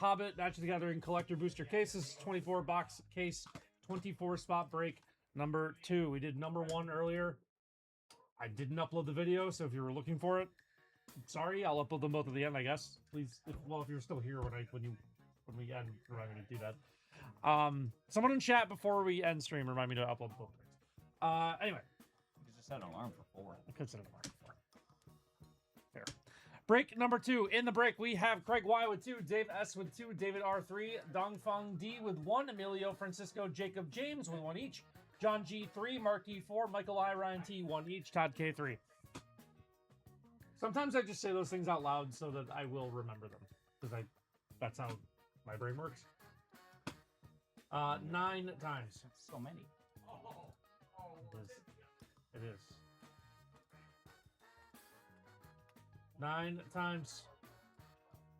Hobbit Match of the Gathering Collector Booster Cases, 24 box case, 24 spot break number 2. We did number 1 earlier. I didn't upload the video, so if you were looking for it, sorry. I'll upload them both at the end, I guess. Please, if you're still here when we end, remind me to do that. Someone in chat before we end stream, remind me to upload both things. Anyway. You just set an alarm for 4. I could set an alarm for 4. Fair. Break number 2. In the break, we have Craig Y with 2, Dave S with 2, David R 3, Dongfeng D with 1, Emilio Francisco Jacob James with 1 each, John G 3, Mark E 4, Michael I Ryan T 1 each, Todd K 3. Sometimes I just say those things out loud so that I will remember them, because that's how my brain works. 9 times. That's so many. It is. 9 times.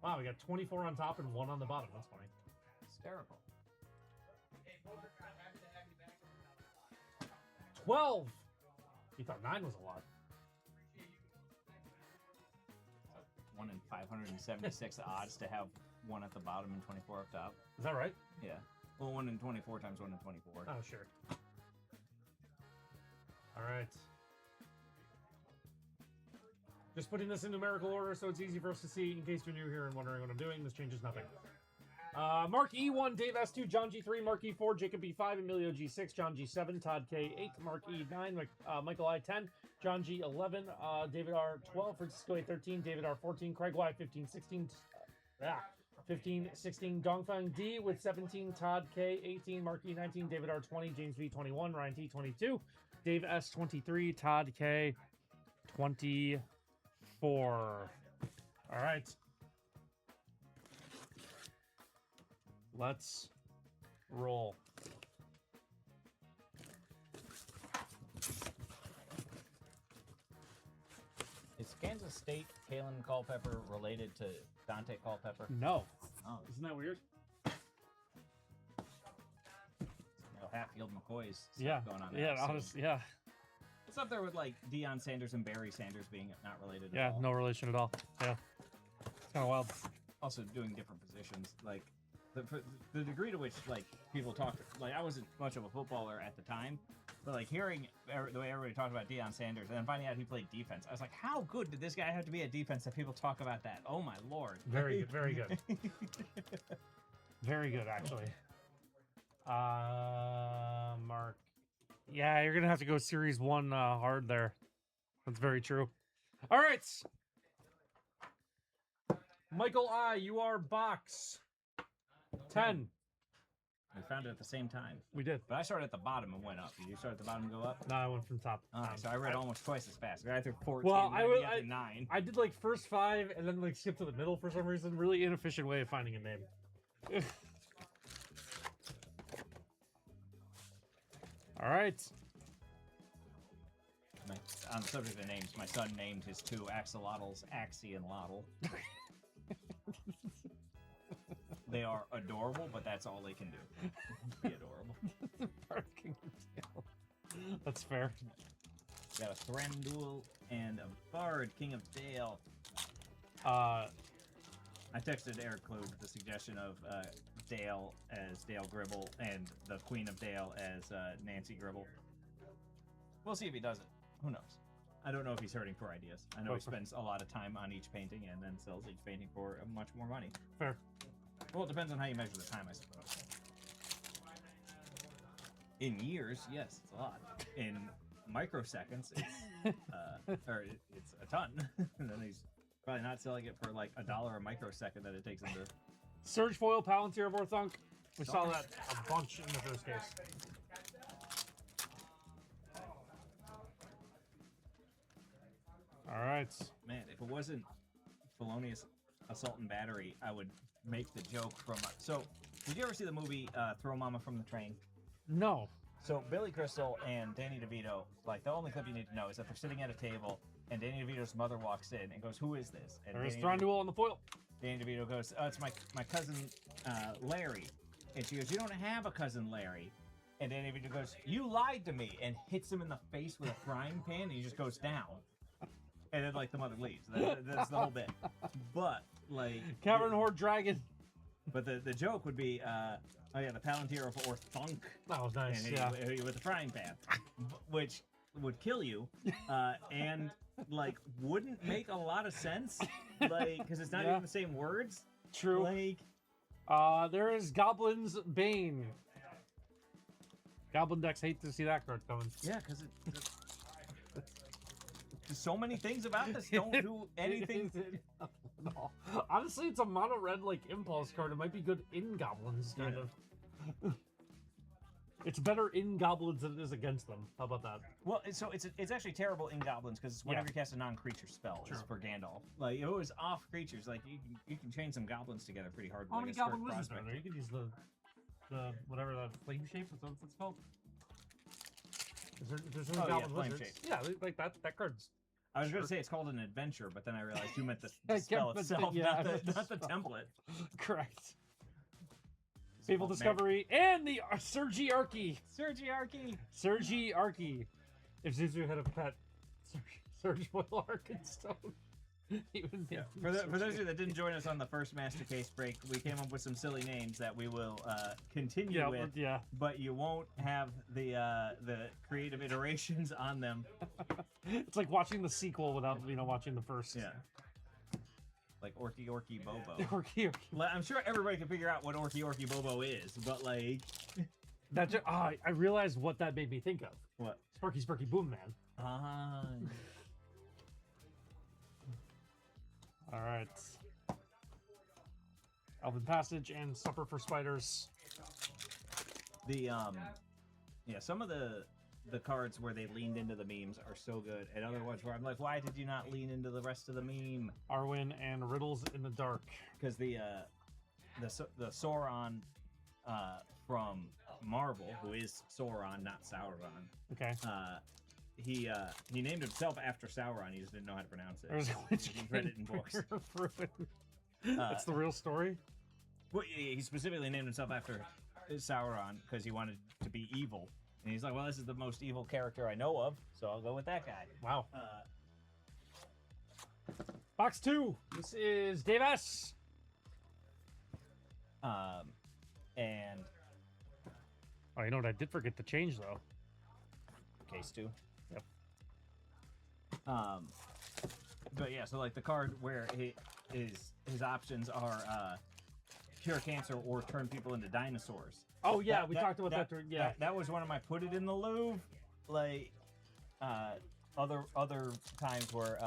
Wow, we got 24 on top and 1 on the bottom. That's funny. Hysterical. 12. You thought 9 was a lot. 1 in 576 odds to have 1 at the bottom and 24 up top. Is that right? Yeah. Well, 1 in 24 times 1 in 24. Oh, sure. All right. Just putting this in numerical order so it's easy for us to see in case you're new here and wondering what I'm doing. This changes nothing. Mark E1, Dave S2, John G3, Mark E4, Jacob B5, Emilio G6, John G7, Todd K8, Mark E9, Michael I10, John G11, David R12, Francisco A13, David R14, Craig Y15, 16, 15, 16, Dongfeng D with 17, Todd K18, Mark E19, David R20, James V21, Ryan T22, Dave S23, Todd K24. All right. Let's roll. Is Kansas State Kalen Culpepper related to Dante Culpepper? No. Oh. Isn't that weird? Hatfield McCoy's going on. Yeah, honestly, yeah. It's up there with like Deion Sanders and Barry Sanders being not related at all. Yeah, no relation at all. Yeah. It's kind of wild. Also doing different positions. Like, the degree to which, like, people talk, like, I wasn't much of a footballer at the time, but, like, hearing the way everybody talked about Deion Sanders and then finding out he played defense, I was like, how good did this guy have to be at defense that people talk about that? Oh, my Lord. Very good, very good. Very good, actually. Mark. Yeah, you're going to have to go Series 1 hard there. That's very true. All right. Michael I, you are box 10. We found it at the same time. We did. But I started at the bottom and went up. Did you start at the bottom and go up? No, I went from top. So I read almost twice as fast. I threw 14, well, I 9. I did like first 5 and then like skip to the middle for some reason. Really inefficient way of finding a name. All right. On the subject of names, my son named his 2 axolotls Axie and Lottle. They are adorable, but that's all they can do. Be adorable. Barking tail. That's fair. We got a Thranduil and a Bard, King of Dale. I texted Eric Klug the suggestion of Dale as Dale Gribble and the Queen of Dale as Nancy Gribble. We'll see if he does it. Who knows? I don't know if he's hurting for ideas. I know he spends a lot of time on each painting and then sells each painting for much more money. Fair. Well, it depends on how you measure the time, I suppose. In years, yes, it's a lot. In microseconds, it's it's a ton. And then he's probably not selling it for like $1 a microsecond that it takes him to. Surge Foil Palantir of Orthunk. We saw that a bunch in the first case. All right. Man, if it wasn't felonious assault and battery, I would make the joke from... So, did you ever see the movie Throw Mama from the Train? No. So, Billy Crystal and Danny DeVito, like, the only clip you need to know is that they're sitting at a table, and Danny DeVito's mother walks in and goes, who is this? And There's Thranduil on the foil. Danny DeVito goes, oh, it's my cousin Larry. And she goes, you don't have a cousin Larry. And Danny DeVito goes, you lied to me, and hits him in the face with a frying pan, and he just goes down. And then, like, the mother leaves. That's the whole bit. But, like... Cavern Horde Dragon. But the joke would be, oh yeah, the Palantir of Orthunk, Oh, nice. and Yeah. with the frying pan, which would kill you, and like wouldn't make a lot of sense, like because it's not Yeah. even the same words. True. Like, There is Goblin's Bane. Goblin decks hate to see that card coming. yeah, because there's so many things about this don't do anything. No. Honestly, it's a mono red like impulse card. It might be good in goblins, kind of. It's better in goblins than it is against them. How about that? Well, so it's actually terrible in goblins because it's whenever Yeah. you cast a non-creature spell is for Gandalf. Like it was off creatures. Like you can chain some goblins together pretty hard. How Like many a Scarf goblin wizards are Prospect. there? You could use the whatever the flame shape. Is that what it's called? There's any Oh, yeah, goblin flame wizards? shape. Yeah, like that card's. I was going Sure. to say it's called an adventure, but then I realized you meant the I spell kept the- itself, yeah, not I meant the not the spell. template. Correct. Fable Oh, man. Discovery and the Sergi Archie. Sergiarchy. Sergi Archie. If Zuzu had a pet, Sergi Foil Arkenstone. Yeah. For those of you that didn't join us on the first Master Case break, we came up with some silly names that we will continue Yeah, with, yeah. but you won't have the creative iterations on them. It's like watching the sequel without watching the first. Yeah. Like Orky Orky Bobo. Archie. I'm sure everybody can figure out what Orky Orky Bobo is, but like, I realized what that made me think of. what? Sparky Sparky Boom Man. All right. Elven Passage and Supper for Spiders. The yeah, some of the cards where they leaned into the memes are so good, and other ones where I'm like, why did you not lean into the rest of the meme? Arwen and Riddles in the Dark. Because the Sauron from Marvel, who is Sauron, not Sauron, Okay. he named himself after Sauron. He just didn't know how to pronounce it. There's a witch He read it in books. That's the real story. Well, he specifically named himself after Sauron because he wanted to be evil. And he's like, well, this is the most evil character I know of, so I'll go with that guy. Wow. Box 2. This is Dave S. And Oh, you know what I did forget to change though? case 2. Yep. But yeah, so like the card where his options are cure cancer or turn people into dinosaurs. Oh yeah, we talked about that. Yeah. That was one of my put it in the Louvre. Like other times where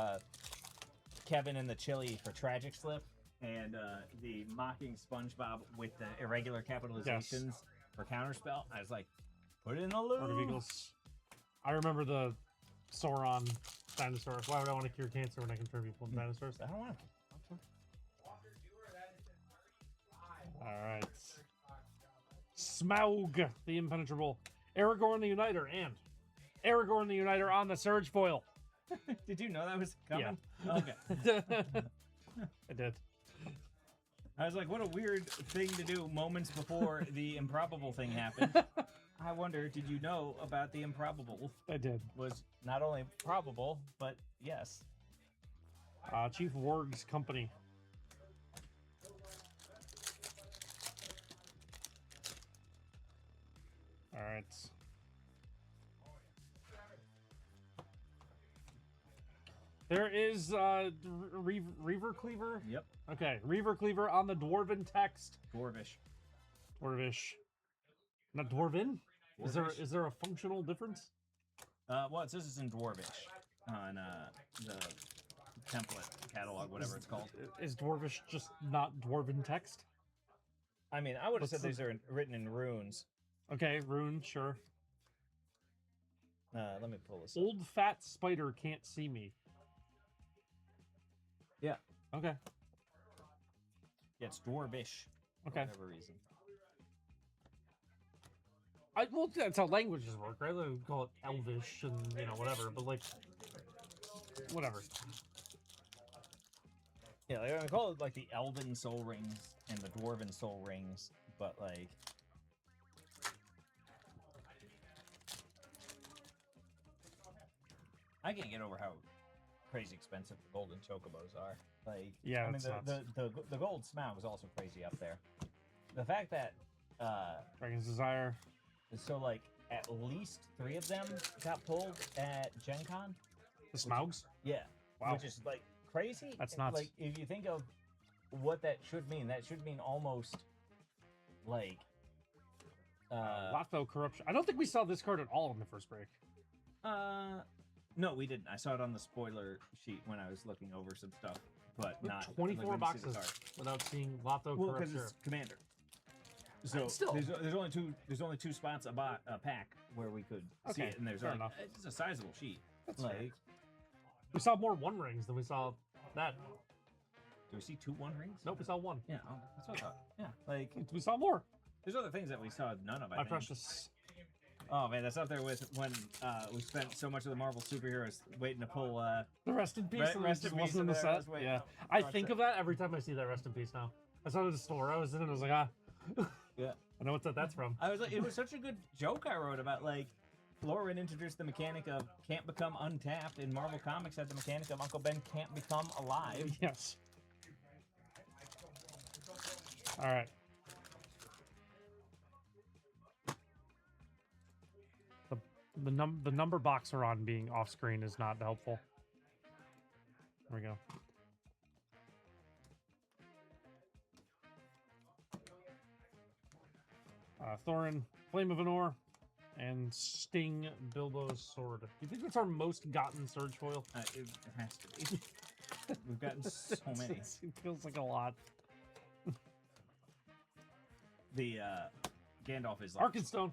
Kevin and the Chili for Tragic Slip and the mocking SpongeBob with the irregular capitalizations for Counterspell. I was like, put it in the Lord of Louvre. Eagles. I remember the Sauron dinosaurs. Why would I want to cure cancer when I can turn people into dinosaurs? I don't want to. All right. Smaug, the Impenetrable. Aragorn the Uniter and Aragorn the Uniter on the Surge Foil. Did you know that was coming? Yeah. Okay. I did. I was like, what a weird thing to do moments before the improbable thing happened. I wonder, did you know about the improbable? I did. Was not only probable, but yes. Chief Warg's Company. All right. There is Reaver Cleaver. Yep. Okay, Reaver Cleaver on the Dwarven text. Dwarvish. Dwarvish. Not Dwarven? Dwarvish. Is there a functional difference? Well, it says it's in Dwarvish on the template catalog, whatever it's called. Is Dwarvish just not Dwarven text? I mean, I would have What's said these are written in runes. Okay, rune, sure. Let me pull this up. Old fat spider can't see me. Yeah. Okay. Yeah, it's Dwarvish. Okay. For whatever reason. Well, that's how languages work, right? They would call it Elvish and whatever, but like, whatever. Yeah, they call it like the Elven Soul Rings and the Dwarven Soul Rings, but like. I can't get over how crazy expensive the golden chocobos are. Like, Yeah, I mean, it's nuts. the gold Smaug is also crazy up there. the fact that Dragon's Desire. so like at least 3 of them got pulled at Gen Con. The Smaugs? Yeah. Wow. Which is like crazy. That's nuts. Like if you think of what that should mean almost like Lotho Corruption. I don't think we saw this card at all in the first break. no, we didn't. I saw it on the spoiler sheet when I was looking over some stuff, but We have not 24 like, when you see the boxes card. without seeing Lotho Well, because Corruption. it's Commander. So Still. there's only two spots a pack where we could see Okay, it, and there's fair like enough. it's a sizable sheet. That's like, fair. We saw more One Rings than we saw that. do we see 2 1 rings? Nope, we saw one. Yeah, that's what I thought. Yeah, like We saw more. there's other things that we saw none of. I My think. precious. Oh man, that's up there with when we spent so much of the Marvel superheroes waiting to pull. The Rest in Peace. Rest and in it just Peace wasn't in in the there, set. just waiting. Yeah. I Watch think it. of that every time I see that Rest in Peace now. I saw it at the store. I was in and I was like, ah. Yeah. I know what set that's from. I was like, it was such a good joke I wrote about like. Lauren introduced the mechanic of can't become untapped, and Marvel Comics had the mechanic of Uncle Ben can't become alive. Yes. All right. The number box we're on being off screen is not helpful. There we go. Thorin, Flame of Anor, and Sting, Bilbo's sword. Do you think that's our most gotten Surge foil? It has to be. We've gotten so many. It feels like a lot. The Gandalf is like Arkenstone,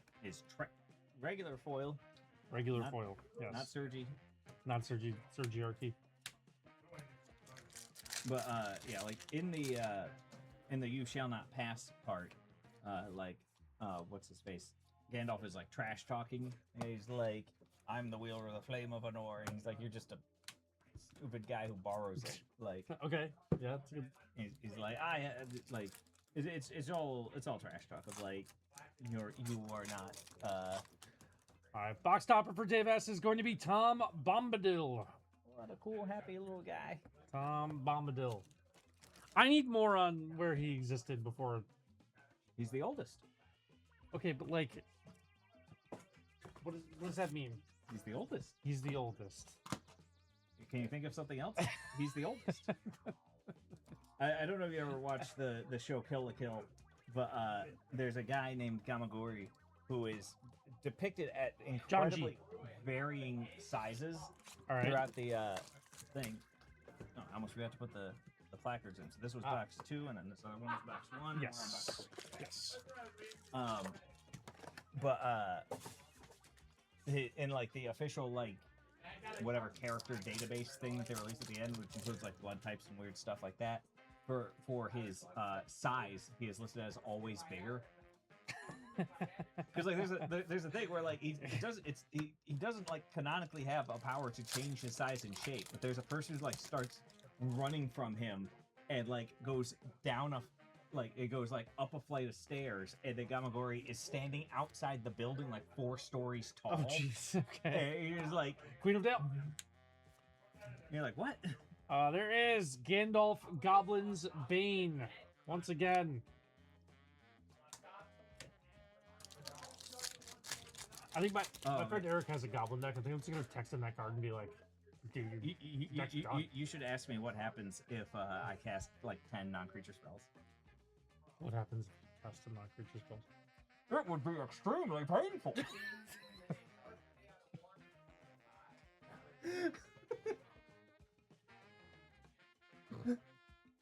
regular foil, regular Not- foil. Yes, not Sergi. not Sergiarchy. But yeah, like in the you shall not pass part, what's his face? Gandalf is like trash talking. And he's like, I'm the wielder of the flame of Anor, and he's like, you're just a stupid guy who borrows it. Like Okay, yeah, that's good. he's like, it's all trash talk of like you are not All right, box topper for Dave S is going to be Tom Bombadil. what a cool happy little guy. Tom Bombadil. I need more on where he existed before. He's the oldest. Okay, but like, what does that mean? He's the oldest. He's the oldest. Can you think of something else? He's the oldest. I don't know if you ever watched the show Kill la Kill, but there's a guy named Gamagori who is depicted at incredibly varying sizes All right. throughout the thing. Oh, I almost forgot to put the placards in. So this was box 2, and then this other one was box 1. Yes. Yes. But in like the official like whatever character database thing that they released at the end, which includes like blood types and weird stuff like that, for his size, he is listed as always bigger. Because like there's a thing where like he doesn't like canonically have a power to change his size and shape, but there's a person who like starts running from him and like goes down it goes like up a flight of stairs, and the Gamagori is standing outside the building like 4 stories tall. Oh, jeez. Okay. And he's like, Queen of Dale. you're like, what? There is Gandalf Goblin's Bane once again. I think my friend Eric has a goblin deck. I think I'm just gonna text him that card and be like, "Dude, You should ask me what happens if I cast like 10 non-creature spells. what happens if you cast a non-creature spell?" It would be extremely painful.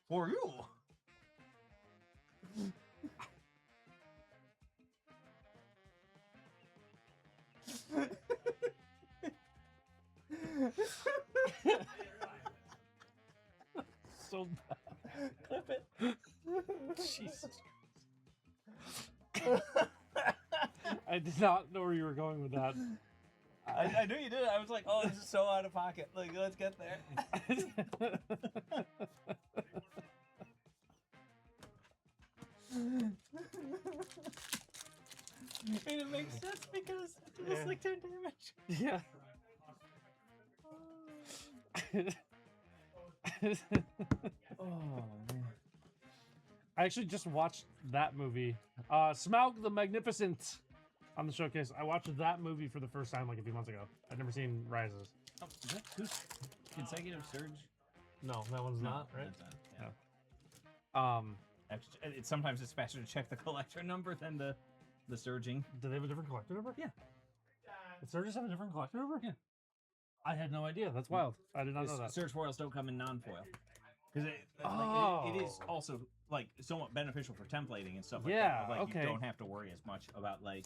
For you. So bad. Clip it. Jesus. I did not know where you were going with that. I knew you did. I was like, oh, this is so out of pocket. Like, let's get there. And it makes sense because it was like 10 damage. Yeah. Oh man. I actually just watched that movie. Smaug the Magnificent on the showcase. I watched that movie for the first time like a few months ago. I'd never seen Rises. Oh, is that two consecutive surge? No, that one's not, right? That's not, yeah. Um, Sometimes it's faster to check the collector number than the surging. do they have a different collector number? Yeah. The Surges have a different collector number? Yeah. I had no idea. That's wild. I did not know that. Surge foils don't come in non-foil. Because it is also like somewhat beneficial for templating and stuff like that. Like okay. You don't have to worry as much about like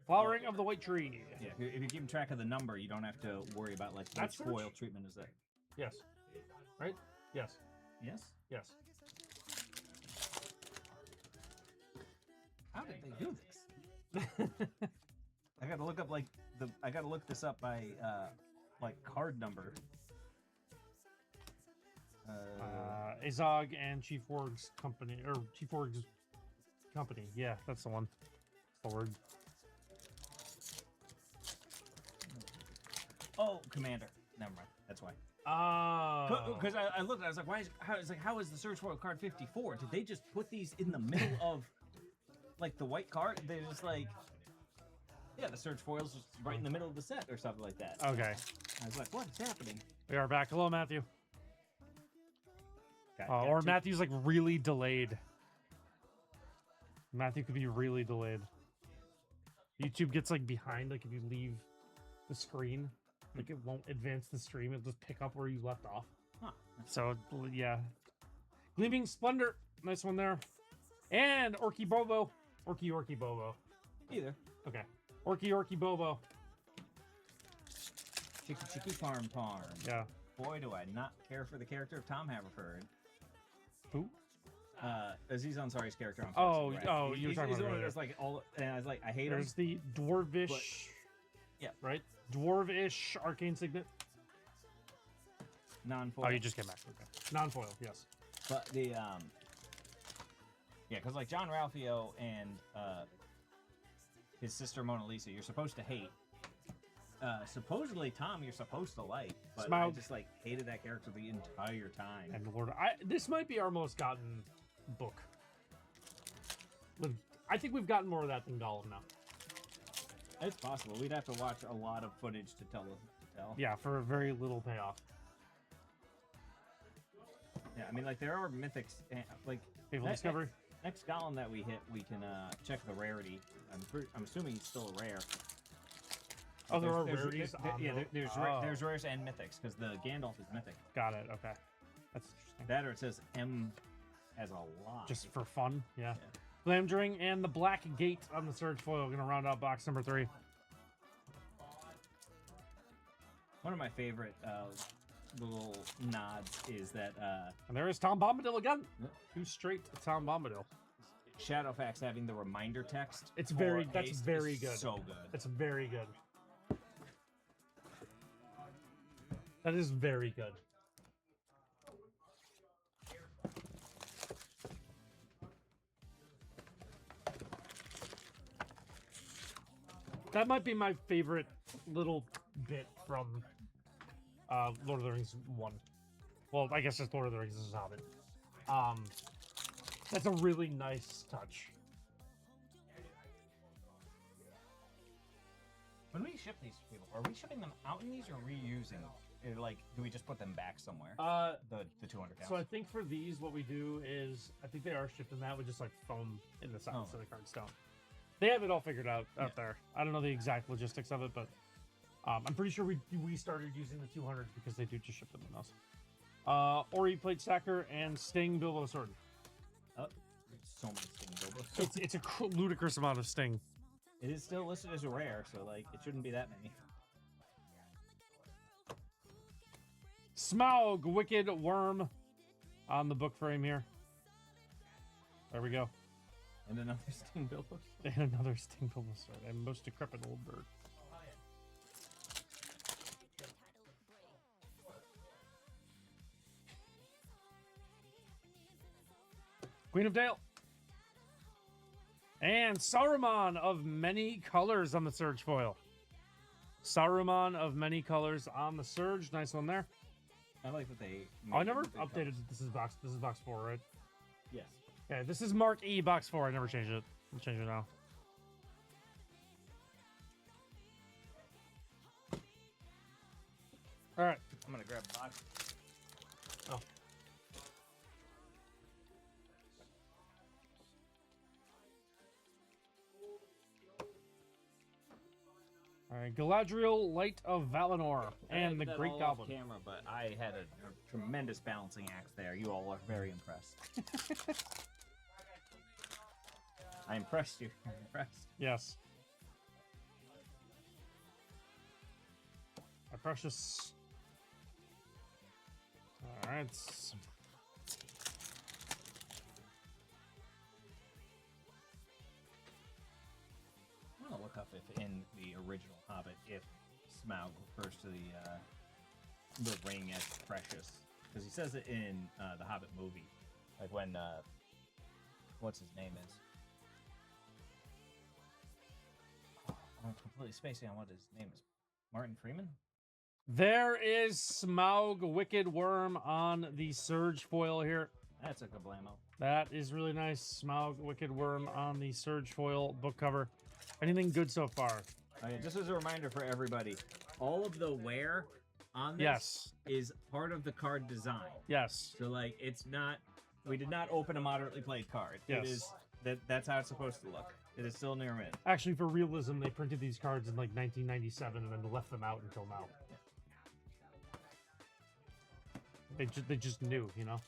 Flowering of the White Tree. Yeah, if you're keeping track of the number, you don't have to worry about like That's which foil treatment is that. Yes. Right? Yes. Yes. Yes. How did they do this? I gotta look up I gotta look this up by like card number. Azog and Chief Warg's company, or Chief Warg's company. Yeah, that's the one. That's the word. Oh, Commander. Never mind. That's why. Oh. Because I looked, I was like, how is the Surge Foil card 54? Did they just put these in the middle of like the white card? They're just like, yeah, the Surge Foil's just right in the middle of the set or something like that. Okay. I was like, what is happening? We are back. Hello, Matthew. Or Matthew's like really delayed. Matthew could be really delayed. YouTube gets like behind, like if you leave the screen, like it won't advance the stream. It'll just pick up where you left off. Huh. So yeah. Gleaming Splendor, nice one there. And Orky Bobo. Orky Bobo. Either. Okay. Orky Bobo. Chicky Farm. Yeah. Boy, do I not care for the character of Tom Haverford. Who? Aziz Ansari's character on you were talking he's about one of it. those, like, all, and I was like, I hate him. There's the Dwarvish. But, yeah. Right? Dwarvish Arcane Signet. Non-foil. Oh, you just came back. Okay. Non-foil, yes. But the, yeah, because, like, John Ralphio and, his sister Mona Lisa, you're supposed to hate. Supposedly Tom, you're supposed to like, but Smaug. I just, like, hated that character the entire time. And Lord, this might be our most gotten book. I think we've gotten more of that than Gollum now. It's possible. We'd have to watch a lot of footage to tell. Yeah, for a very little payoff. Yeah, I mean, like, there are mythics, like... Faithful Discovery. Next Gollum that we hit, we can check the rarity. I'm assuming it's still a rare. Oh, there are rarities on there's rares and mythics, because the Gandalf is mythic. Got it, okay. That's interesting. That or it says M as a lot. Just for fun, yeah. Glamdring and the Black Gate on the Surge Foil. Gonna round out box number 3. One of my favorite little nods is that... and there is Tom Bombadil again. 2 straight Tom Bombadil. Shadowfax having the reminder text. That's very good. So good. It's very good. That is very good. That might be my favorite little bit from Lord of the Rings 1. Well, I guess it's Lord of the Rings, this is Hobbit. That's a really nice touch. When we ship these to people, are we shipping them out in these or reusing? Like, do we just put them back somewhere? The 200 counts. So I think for these, what we do is, I think they are shipped in that with just like foam in the sides so the cards don't. They have it all figured out there. I don't know the exact logistics of it, but I'm pretty sure we started using the 200s because they do just ship them in those. Ori Plate Stacker and Sting Bilbo Sword. So many Sting Bilbo. It's a ludicrous amount of Sting. It is still listed as a rare, so like it shouldn't be that many. Smaug, Wicked Worm on the book frame here. There we go. And another Sting Bilbo. And another Sting Bilbo Sword. And most decrepit old bird. Queen of Dale. And Saruman of Many Colors on the Surge foil. Saruman of Many Colors on the Surge. Nice one there. I like that they... I never updated. This is box 4, right? Yes. Okay, this is Mark E box 4. I never changed it. I'll change it now. All right. I'm gonna grab a box. Oh. All right, Galadriel, Light of Valinor, and the Great Goblin. Camera, but I had a tremendous balancing act there. You all are very impressed. I impressed you. I'm impressed. Yes. My precious. All right. I'm gonna look up if in the original Hobbit, if Smaug refers to the ring as precious, because he says it in the Hobbit movie, like when what's his name is. I'm completely spacing on what his name is. Martin Freeman? There is Smaug Wicked Worm on the Surge foil here. That's a kablamo. That is really nice. Smaug Wicked Worm on the Surge foil book cover. Anything good so far? Okay, just as a reminder for everybody, all of the wear on this Yes. is part of the card design. Yes. So like it's not, we did not open a moderately played card. Yes. It is that's how it's supposed to look. It is still near mint. Actually, for realism, they printed these cards in like 1997 and then left them out until now. They just knew, you know.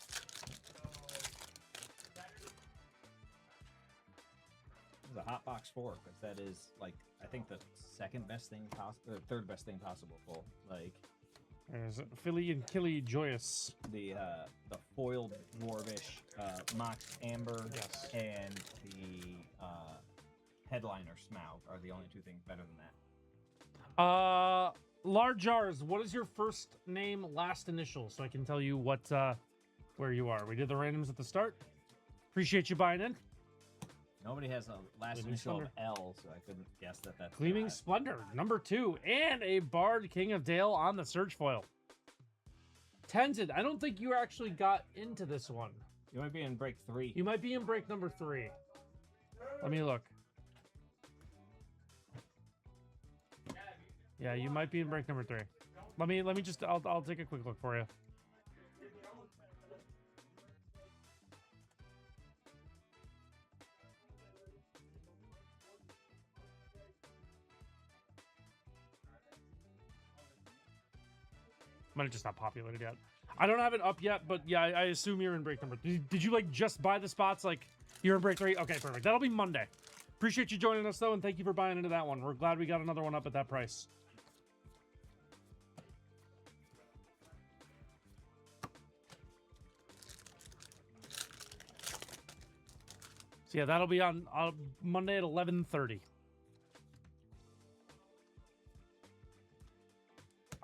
It's a hot box 4 because that is like I think the second best thing possible, the third best thing possible. For like There's Philly and Killy Joyous. the foiled dwarvish mox amber Yes. and the headliner Smaug are the only two things better than that. Large jars. What is your first name, last initial, so I can tell you what where you are. We did the randoms at the start. Appreciate you buying in. Nobody has a last Gleaming initial of Splendor. L, so I couldn't guess that that's Gleaming that. Splendor, number 2, and a Bard King of Dale on the Surge foil. Tenzin, I don't think you actually got into this one. You might be in break 3. You might be in break number 3. Let me look. Yeah, you might be in break number 3. Let me just I'll take a quick look for you. Might have just not populated yet. I don't have it up yet, but yeah, I assume you're in break number. Did you like just buy the spots like you're in break 3? Okay, perfect. That'll be Monday. Appreciate you joining us though, and thank you for buying into that one. We're glad we got another one up at that price. So yeah, that'll be on Monday at 11:30.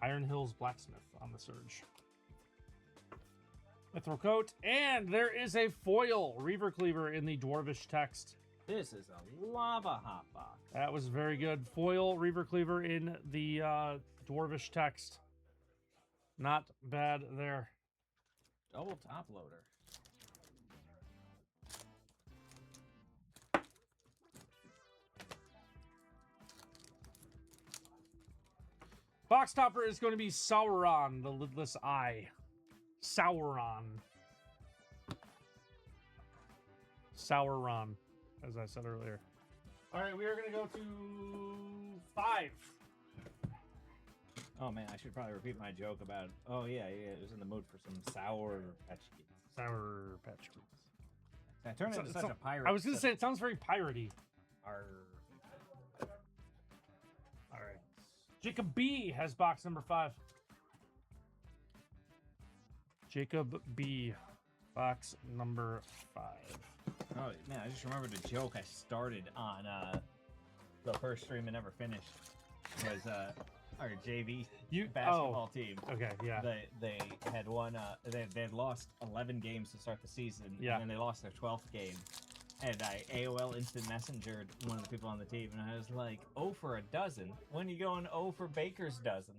Iron Hills Blacksmith on the Surge. Mithril Coat, and there is a foil Reaver Cleaver in the Dwarvish text. This is a lava hot box. That was very good. Foil Reaver Cleaver in the Dwarvish text. Not bad there. Double top loader. Box topper is going to be Sauron, the lidless eye. Sauron. Sauron, as I said earlier. All right, we are going to go to 5. Oh man, I should probably repeat my joke about. Oh yeah, it was in the mood for some sour patch kids. Sour Patch Kids. I turned into such a pirate. I was going to say, it sounds very piratey. Arr. All right. Jacob B has box number 5. Jacob B, box number 5. Oh man, I just remembered a joke I started on the first stream and never finished. Was our JV basketball team. Okay, yeah. They had won. They had lost 11 games to start the season. Yeah. And then they lost their 12th game. And I AOL instant messengered one of the people on the team, and I was like, "Oh for a dozen. When you going 0 for Baker's dozen?"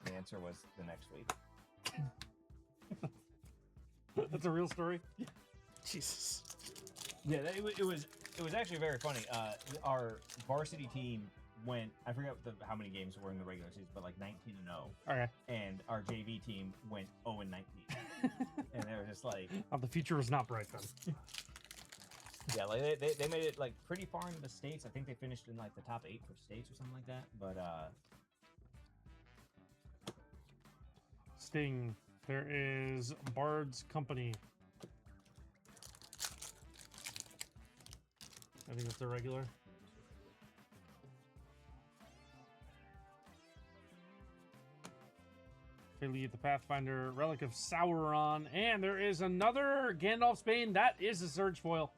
The answer was the next week. That's a real story? Jesus. Yeah, it was actually very funny. Our varsity team went, I forget how many games were in the regular season, but like 19-0. Okay. And our JV team went 0-19. And they were just like, Oh, the future was not bright then. yeah, like they made it like pretty far into the states. I think they finished in like the top 8 for states or something like that. But Sting. There is Bard's Company. I think that's a regular. Philly the Pathfinder, Relic of Sauron, and there is another Gandalf's Bane. That is a Surge foil.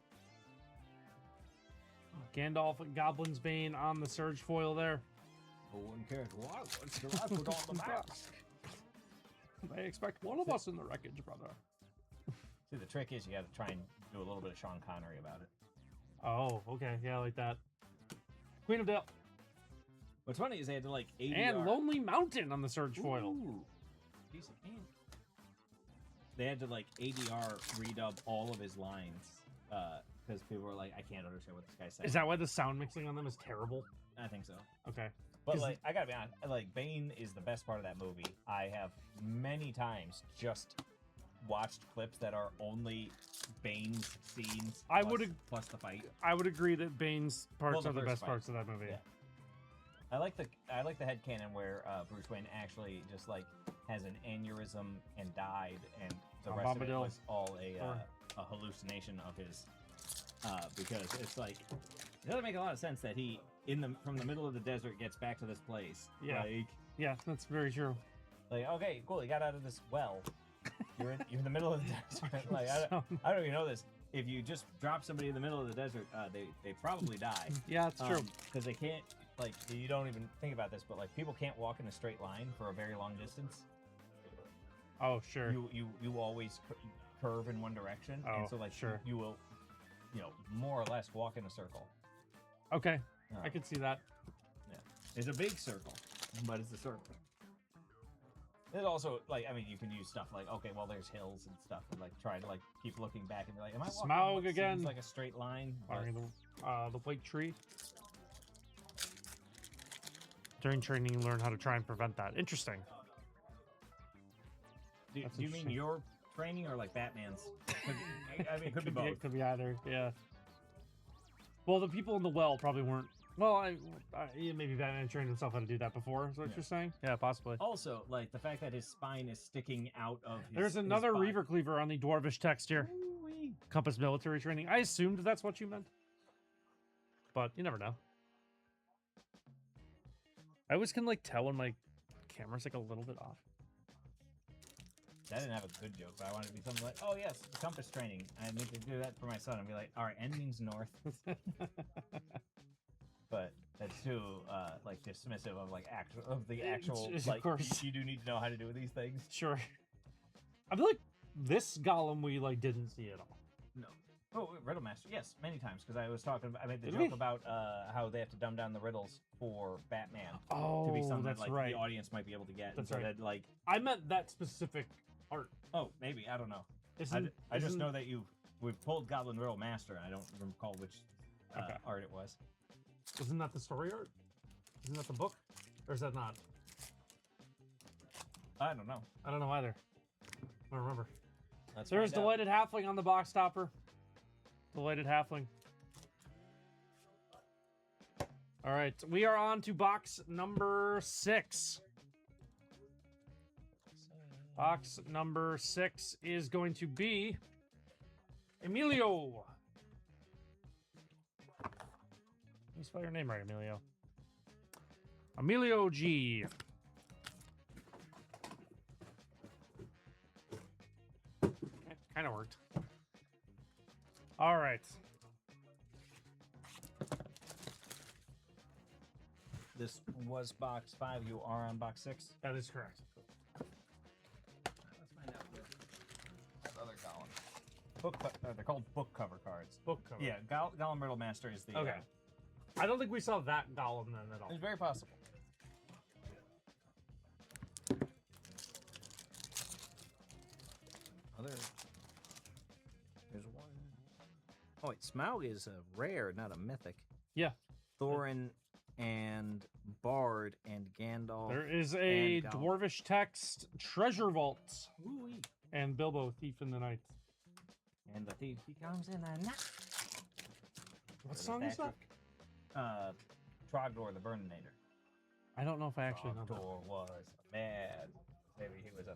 Gandalf Goblin's Bane on the Surge foil there. no one cares why. What's the I put on the mask? They expect one of us in the wreckage, brother. See, the trick is you got to try and do a little bit of Sean Connery about it. Oh, okay. Yeah, I like that. Queen of Dale. What's funny is they had to like ADR. And Lonely Mountain on the Surge foil. Ooh, decent hand. They had to like ADR redub all of his lines because people were like, I can't understand what this guy's saying. Is that why the sound mixing on them is terrible? I think so. Okay. But like, I gotta be honest, like Bane is the best part of that movie. I have many times just watched clips that are only Bane's scenes. Plus the fight. I would agree that Bane's parts are the best fight. parts of that movie. Yeah. I like the headcanon where Bruce Wayne actually just like has an aneurysm and died, and the rest of it was all a hallucination of his. Because it's like it doesn't make a lot of sense that he from the middle of the desert gets back to this place. Yeah. Like, Yeah, that's very true. like, okay, cool, you got out of this well. You're in the middle of the desert. Like I don't even know this. If you just drop somebody in the middle of the desert, they probably die. Yeah, it's true. Because they can't, like, you don't even think about this, but like people can't walk in a straight line for a very long distance. Oh, sure. You always curve in one direction, Oh, and so like sure. you will, more or less walk in a circle. Okay, I could see that. Yeah, it's a big circle, but it's a circle. There's also, like, I mean, you can use stuff like, okay, well, there's hills and stuff, and like try to like keep looking back and be like, am I walking Smaug what again. seems like a straight line? Sorry, the white tree. During training, you learn how to try and prevent that. Interesting. Do you mean your training or like Batman's? I mean, it could be both. It could be either. Yeah. Well, the people in the well probably weren't. Well, maybe Batman trained himself how to do that before. Is what you're saying? Yeah, possibly. Also, like the fact that his spine is sticking out of his. There's another his Reaver Cleaver on the Dwarvish text here. Ooh-wee. Compass military training. I assumed that's what you meant, but you never know. I always can like tell when my camera's like a little bit off. I didn't have a good joke, but I wanted to be something like, oh yes, the compass training. I need to do that for my son and be like, all right, end means north. But that's too like dismissive of like the actual like you do need to know how to do these things. Sure. I feel like this Gollum we like didn't see at all. No. Oh, Riddlemaster. Yes, many times because I was talking. I made the joke about how they have to dumb down the riddles for Batman to be something that like the audience might be able to get. That's so that, like I meant that specific art. Oh, maybe I don't know. I just know that we've pulled Goblin Riddlemaster. I don't recall which art it was. Isn't that the story art? Isn't that the book? Or is that not? I don't know. I don't know either. I don't remember. Let's There's find out. Delighted Halfling on the box topper. Delighted Halfling. All right, we are on to box number 6. Box number 6 is going to be Emilio. Let me spell your name right, Emilio. Emilio G. Kind of worked. All right. This was box 5. You are on box 6. That is correct. Let's find out this other column. They're called book cover cards. Book cover. Yeah, Gollum Riddlemaster is the. Okay. I don't think we saw that Gollum then at all. It's very possible. There's one. Oh, wait, Smaug is a rare, not a mythic. Yeah. Thorin and Bard and Gandalf. There is a and dwarvish text treasure vault Ooh-wee. and Bilbo Thief in the Night. And the thief, he comes in the night. What song is that? Trogdor the Burninator. I don't know if I actually know that. Trogdor was a man. Maybe he was a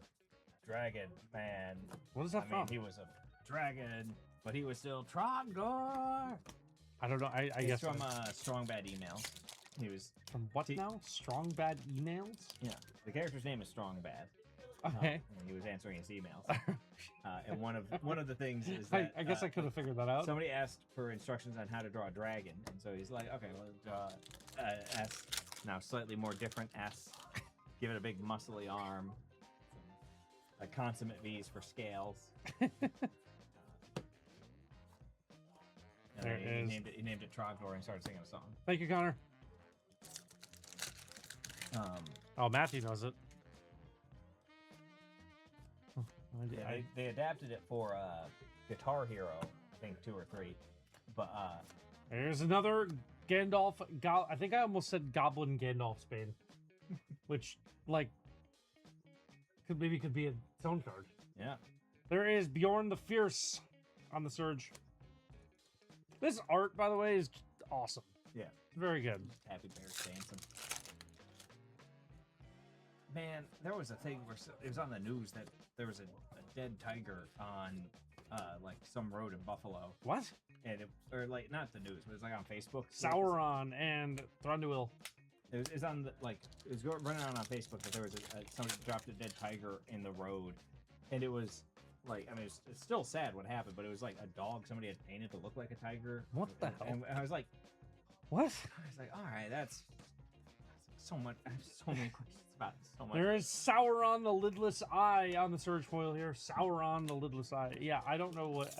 dragon man. What is that I mean, from? he was a dragon, but he was still Trogdor. I don't know. I It's guess from Strong Bad Emails. He was from what now? Strong Bad Emails? yeah. The character's name is Strong Bad. Okay. And he was answering his emails. And one of the things is that I guess I could have figured that out. somebody asked for instructions on how to draw a dragon, and so he's like, okay, well, draw S. Now slightly more different S. Give it a big muscly arm. A consummate V's for scales. And There then is- he named it Trogdor and started singing a song. Thank you, Connor. Oh, Matthew knows it. Yeah, they adapted it for Guitar Hero, I think 2 or 3. But There's another Gandalf. I think I almost said Goblin Gandalf Spade, which like could be its own card. yeah, There is Bjorn the Fierce on the Surge. This art, by the way, is awesome. yeah. Very good. Happy Bears dancing. Man, there was a thing where it was on the news that there was a dead tiger on like some road in Buffalo, What? and or like not the news, but it was like on Facebook. Sauron and Thranduil. It was on the, it was running on Facebook that there was somebody dropped a dead tiger in the road, and it was like, I mean, it's still sad what happened, but it was like a dog somebody had painted to look like a tiger. What the hell? And I was like, What? all right, that's so much. I have so many questions about it. So much. There is Sauron the Lidless Eye on the Surge foil here. Sauron the Lidless Eye. Yeah, I don't know what.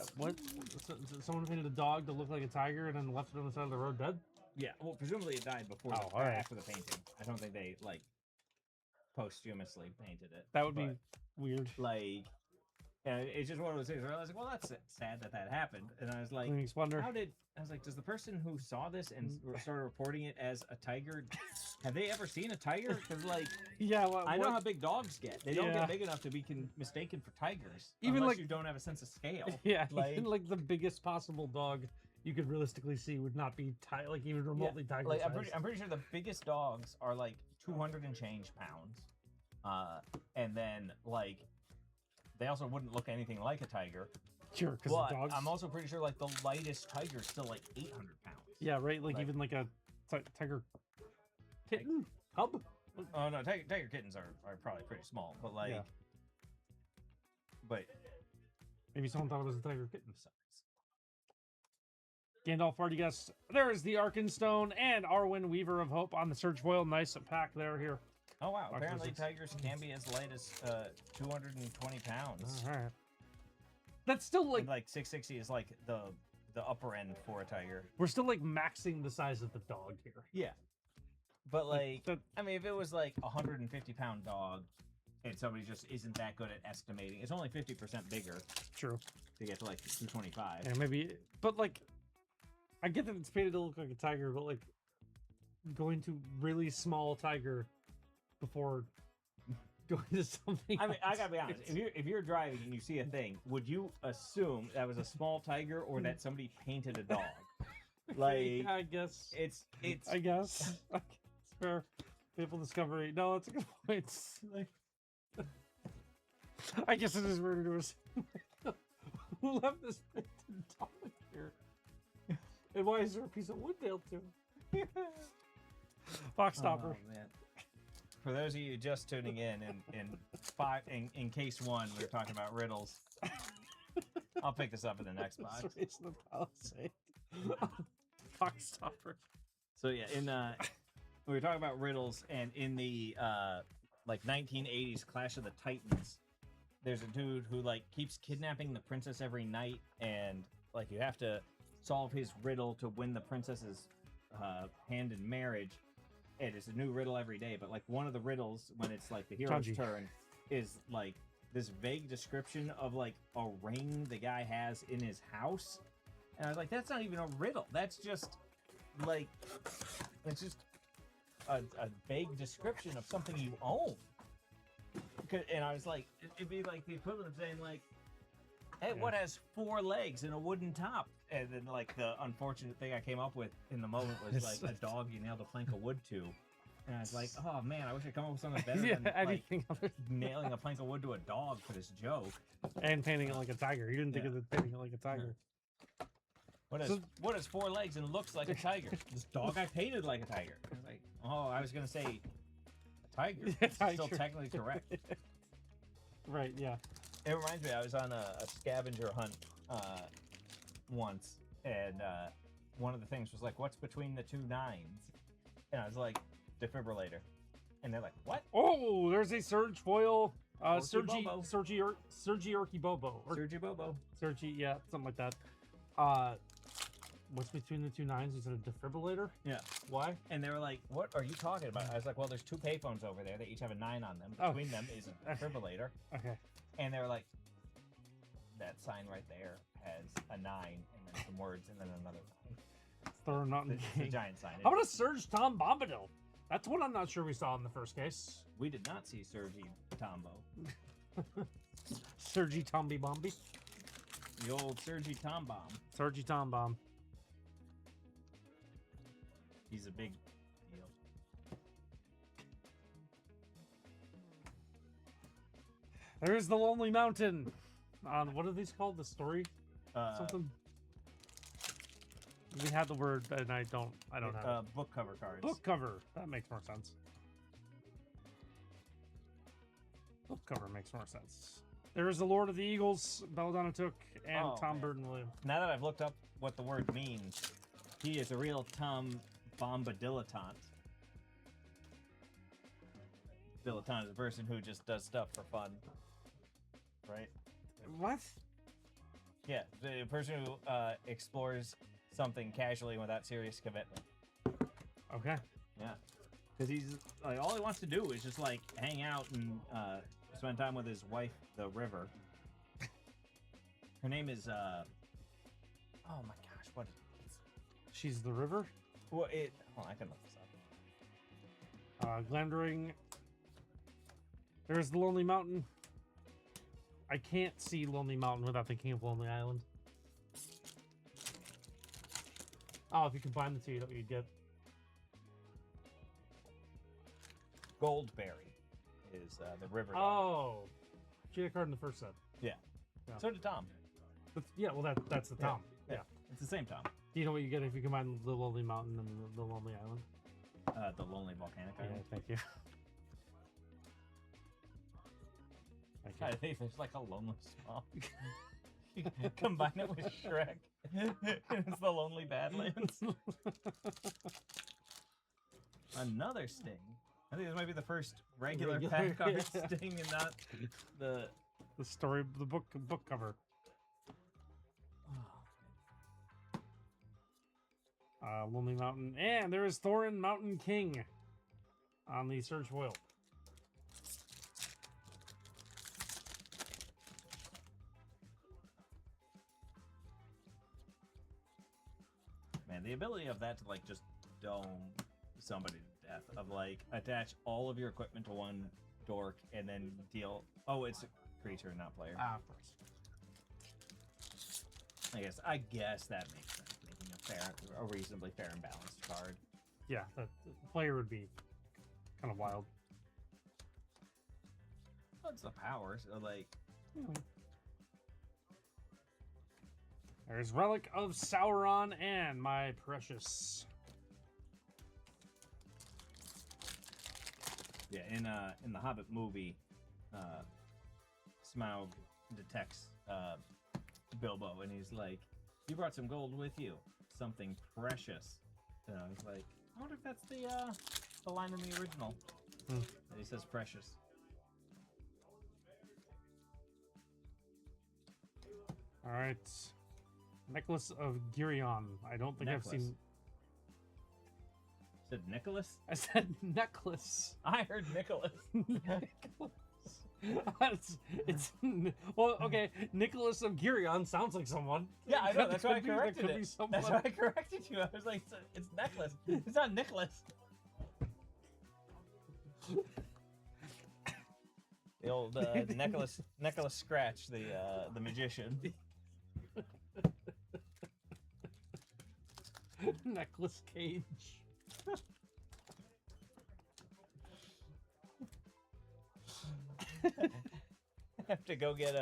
Someone painted a dog to look like a tiger and then left it on the side of the road dead? Yeah, well, presumably it died before Oh, the, all right. after the painting. I don't think they like posthumously painted it. That would be but, weird. like, yeah, it's just one of those things where I was like, well, that's sad that happened, and I was like, Cleaning Splendor. I was like, does the person who saw this and started reporting it as a tiger, have they ever seen a tiger? Because like, Yeah, well, I know how big dogs get. They don't Yeah. get big enough to be mistaken for tigers, Even, unless like- you don't have a sense of scale. Yeah, like- even like the biggest possible dog you could realistically see would not be like even remotely tiger Like sized. I'm pretty sure the biggest dogs are like 200 and change pounds, and then like they also wouldn't look anything like a tiger. Sure, because But dogs. I'm also pretty sure like the lightest tiger is still like 800 pounds. Yeah, right. Like like- even like a tiger kitten hub. Oh no, tiger kittens are probably pretty small, but like, Yeah. but Maybe someone thought it was a tiger kitten size. Gandalf party guest. There is the Arkenstone and Arwen Weaver of Hope on the Surge foil. Nice pack there here. oh wow, apparently Wizards. tigers can be as light as 220 pounds. All right. That's still like And, like 660 is like the upper end for a tiger. we're still like maxing the size of the dog here. Yeah. But like, that- I mean, if it was like a 150-pound dog and somebody just isn't that good at estimating, it's only 50% bigger True. to get to like 225. And maybe, but like, I get that it's painted to look like a tiger, but like going to really small tiger before going to something. I mean, I else. gotta be honest. If you're driving and you see a thing, would you assume that was a small tiger or that somebody painted a dog? Like, I guess. it's I guess. It's fair. People discovery. No, that's a good point. Like, I guess it is weird to assume. Who left this painted dog here? And why is there a piece of wood nailed to it? Box stopper. Oh, man. For those of you just tuning in in case one, we were talking about riddles. I'll pick this up in the next box. Raise the Palisade. Box stopper. So yeah, we were talking about riddles, and in the like 1980s Clash of the Titans, there's a dude who like keeps kidnapping the princess every night, and like you have to solve his riddle to win the princess's hand in marriage. And it's a new riddle every day, but like one of the riddles when it's like the hero's Tanji. turn is like this vague description of like a ring the guy has in his house, And I was like, that's not even a riddle. That's just like, it's just a vague description of something you own. And I was like, it'd be like the equivalent of saying like, hey, what has 4 legs and a wooden top? And then like the unfortunate thing I came up with in the moment was like a dog you nailed a plank of wood to. And I was like, oh man, I wish I'd come up with something better than like anything other nailing a plank of wood to a dog for this joke. and painting it like a tiger. You didn't think of it painting it like a tiger. What has 4 legs and looks like a tiger? This dog I painted like a tiger. I was like, oh, I was gonna say a tiger. It's still technically correct. Right, yeah. It reminds me, I was on a scavenger hunt once, and one of the things was like, what's between the 2 nines? And I was like, defibrillator. And they're like, what? Oh, there's a Surge foil. Sergi Bobo. Urki Bobo. Sergi Bobo. Sergi, yeah, something like that. What's between the 2 nines? You said a defibrillator? Yeah. Why? And they were like, what are you talking about? I was like, well, there's 2 payphones over there. They each have a 9 on them. Oh. Between them is a defibrillator. Okay. And they were like, that sign right there has a 9 and then some words and then another 9. Throw Mountain It's King. a giant sign. How about a Surge Tom Bombadil? That's one I'm not sure we saw in the first case. We did not see Sergi Tombo. Sergi Tomby Bomby. The old Sergi Tom Bomb. Sergi Tom Bomb. He's a big deal. There's the Lonely Mountain. On what are these called? The story? Something? We had the word, and I don't have it. Book cover cards. Book cover. That makes more sense. Book cover makes more sense. There's the Lord of the Eagles, Belladonna Took, and Tom man. Burton Williams. Now that I've looked up what the word means, he is a real Tom Bombadilettant. Dilettante is a person who just does stuff for fun. Right? What? Yeah, the person who explores something casually without serious commitment. Okay. Yeah. Because he's like, all he wants to do is just like hang out and spend time with his wife, the river. Her name is oh my gosh, what is She's the river? well it hold on, I can look this up. Glamdring. There's the Lonely Mountain. I can't see Lonely Mountain without thinking of Lonely Island. Oh, if you combine the two, you know what you'd get. Goldberry is the river dog. Oh, she had a card in the first set. Yeah. So did Tom. Yeah, well, that's the Yeah. Tom. Yeah. It's the same Tom. Do you know what you get if you combine the Lonely Mountain and the Lonely Island? The Lonely Volcanic Yeah, Island. thank you. Thank you. I think there's like a Lonely Swamp. You combine it with Shrek. It's the Lonely Badlands. Another Sting. I think this might be the first regular pack card yeah. Sting and not the... The story, the book cover. Lonely Mountain, and there is Thorin Mountain King on the Surge foil. Man, the ability of that to like just dome somebody to death, of like attach all of your equipment to one dork and then deal... Oh, it's a creature, not player. Ah, of course. I guess that makes sense. Making a reasonably fair and balanced card. Yeah, the player would be kind of wild. What's the power? So like, There's Relic of Sauron and my precious. yeah, in the Hobbit movie, Smaug detects Bilbo, and he's like, "You brought some gold with you, something precious." And I was like, "I wonder if that's the line in the original that he says precious." All right, Necklace of Girion. I don't think I've seen. Said Nicholas? I said necklace. I heard Nicholas. Necklace. it's well, okay. Nicholas of Girion sounds like someone. Yeah, I know. That's why I Could be- that corrected could it. be someone. That's why I corrected you. I was like, it's Necklace. It's not Nicholas. The old Nicholas Scratch, the magician. Necklace Cage. Have to go get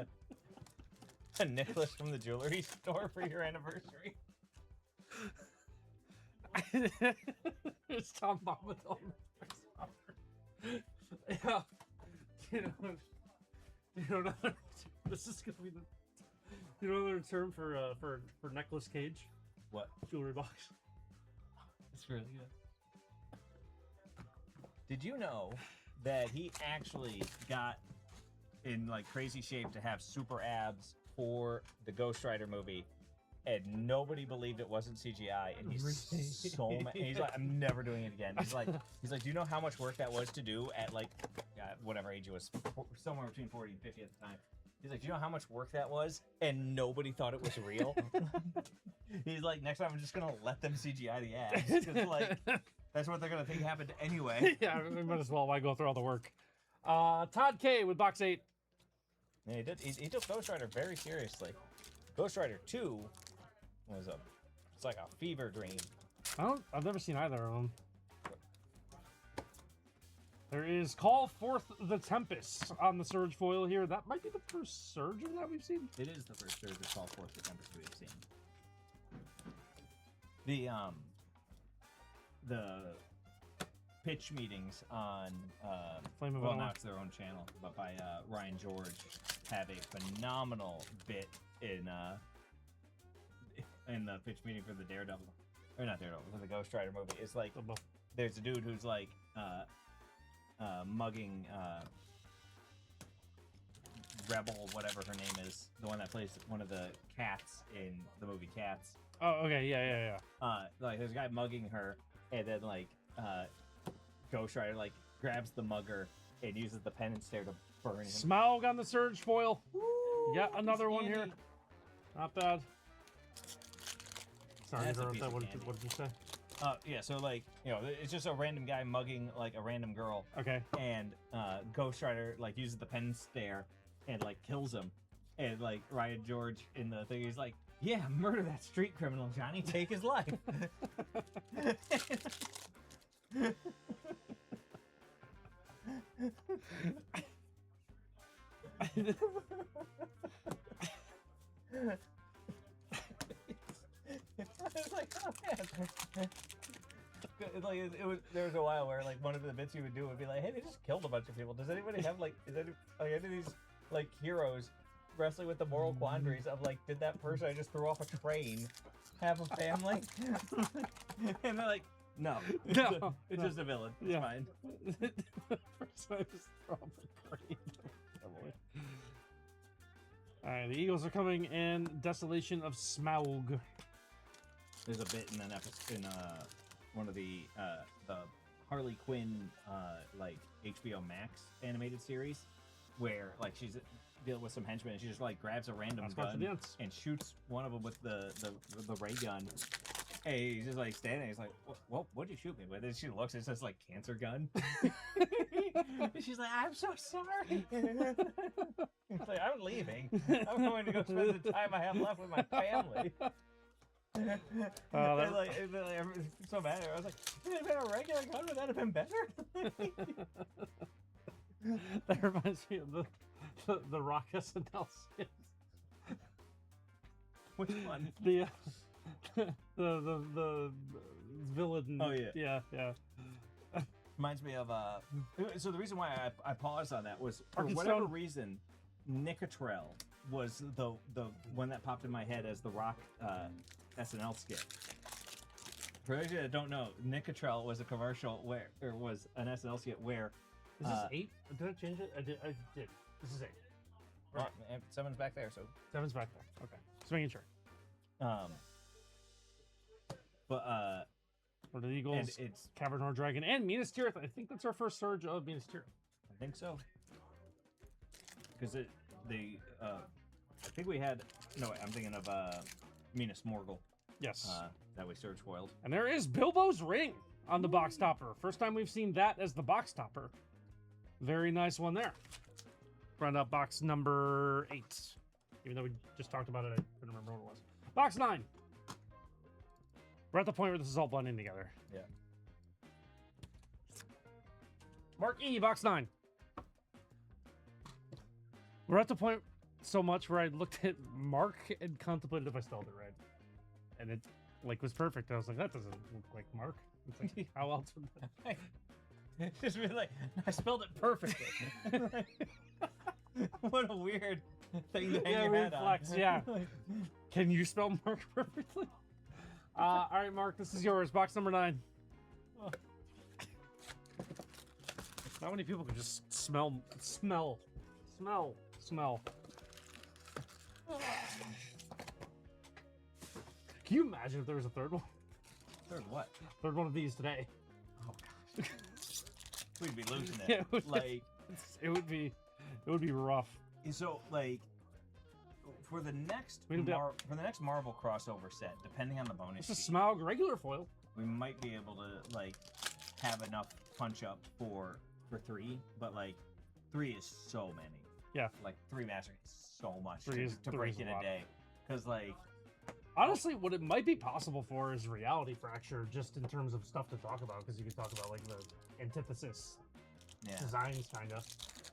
a necklace from the jewelry store for your anniversary. It's Tom Bombadil. Yeah. You know another, this is gonna be another term for necklace cage. What? Jewelry box. It's really good. Did you know that he actually got in like crazy shape to have super abs for the Ghost Rider movie, and nobody believed it wasn't CGI, and he's so mad. And he's like, I'm never doing it again. He's like, do you know how much work that was to do at like whatever age he was, somewhere between 40 and 50 at the time. He's like, do you know how much work that was? And nobody thought it was real. He's like, next time I'm just gonna let them CGI the abs, because like that's what they're gonna think happened anyway. Yeah, we might as well. Why go through all the work? Todd K with box 8. Yeah, he did. He took Ghost Rider very seriously. Ghost Rider 2 was it's like a fever dream. I've never seen either of them. There is Call Forth the Tempest on the Surge foil here. That might be the first Surge that we've seen. It is the first Surge of Call Forth the Tempest we've seen. The pitch meetings on Flame of well, Valor. now it's their own channel, but by Ryan George, have a phenomenal bit in the pitch meeting for the Daredevil, or not Daredevil, for the Ghost Rider movie. It's like there's a dude who's like mugging Rebel, whatever her name is, the one that plays one of the cats in the movie Cats. Oh, okay, yeah. Like there's a guy mugging her, and then like Ghost Rider like grabs the mugger and uses the pen and stare to burn him. Smaug on the Surge foil. Woo, Yeah, another one candy. here. Not bad. Sorry, That's a what piece of candy. did you say? Yeah, so like, you know, it's just a random guy mugging like a random girl, Okay. and Ghost Rider like uses the pen and stare and like kills him, and like Ryan George in the thing, he's like, yeah, murder that street criminal, Johnny, take his life. It's like, oh man. It's like it was. There was a while where like one of the bits you would do would be like, "Hey, they just killed a bunch of people. Does anybody have like, any of these like heroes wrestling with the moral quandaries of like, did that person I just threw off a train have a family?" And they're like, "No, No, it's just a villain. It's Yeah. fine." First time I just throw up a grave. Alright, the Eagles are coming in. Desolation of Smaug. There's a bit in an episode in one of the Harley Quinn like HBO Max animated series where like she's dealing with some henchmen and she just like grabs a random That's about gun the dance. and shoots one of them with the ray gun. Hey, he's just like standing there. He's like, what'd you shoot me with? And she looks, it says like cancer gun. And she's like, I'm so sorry. He's like, I'm leaving. I'm going to go spend the time I have left with my family. That- It's so bad. I was like, if it had been a regular gun, would that have been better? That reminds me of the Rock SNL skit. Which one? The villain. Oh, yeah. Yeah. Reminds me of so the reason why I paused on that was for Arkansas. whatever reason, Nicotrell was the one that popped in my head as the Rock SNL skit. For those of you that don't know, Nicotrell was a commercial where there was an SNL skit where Is this 8? Did I change it? I did. This is 8. well, someone's back there, so 7's back there. Okay. Just making sure. but For the Eagles, and it's Cavern Horde Dragon, and Minas Tirith. I think that's our first Surge of Minas Tirith. I think so. because I think we had no. I'm thinking of Minas Morgul Yes. that we surge foiled. And there is Bilbo's ring on the box topper. First time we've seen that as the box topper. Very nice one there. Round up box number 8. Even though we just talked about it, I couldn't remember what it was. Box 9. We're at the point where this is all blending together. Yeah. Mark E, box 9. We're at the point so much where I looked at Mark and contemplated if I spelled it right. And it like was perfect. I was like, that doesn't look like Mark. It's like, how else would that? Just be like, I spelled it perfectly. What a weird thing to hang your weird hat on. flex, yeah. Can you spell Mark perfectly? All right, Mark, this is yours. Box number 9. Oh. Not many people can just smell. Can you imagine if there was a third one? Third what? Third one of these today. Oh gosh. We'd be losing it. Yeah, it would be rough. So like for the next Marvel crossover set, depending on the bonus It's a sheet, Smaug regular foil. we might be able to like have enough punch up for 3, but like 3 is so many. Yeah. Like 3 master is so much Three is to break in a a lot. day. Because like Honestly, what it might be possible for is reality fracture, just in terms of stuff to talk about, because you could talk about like the antithesis designs, kind of.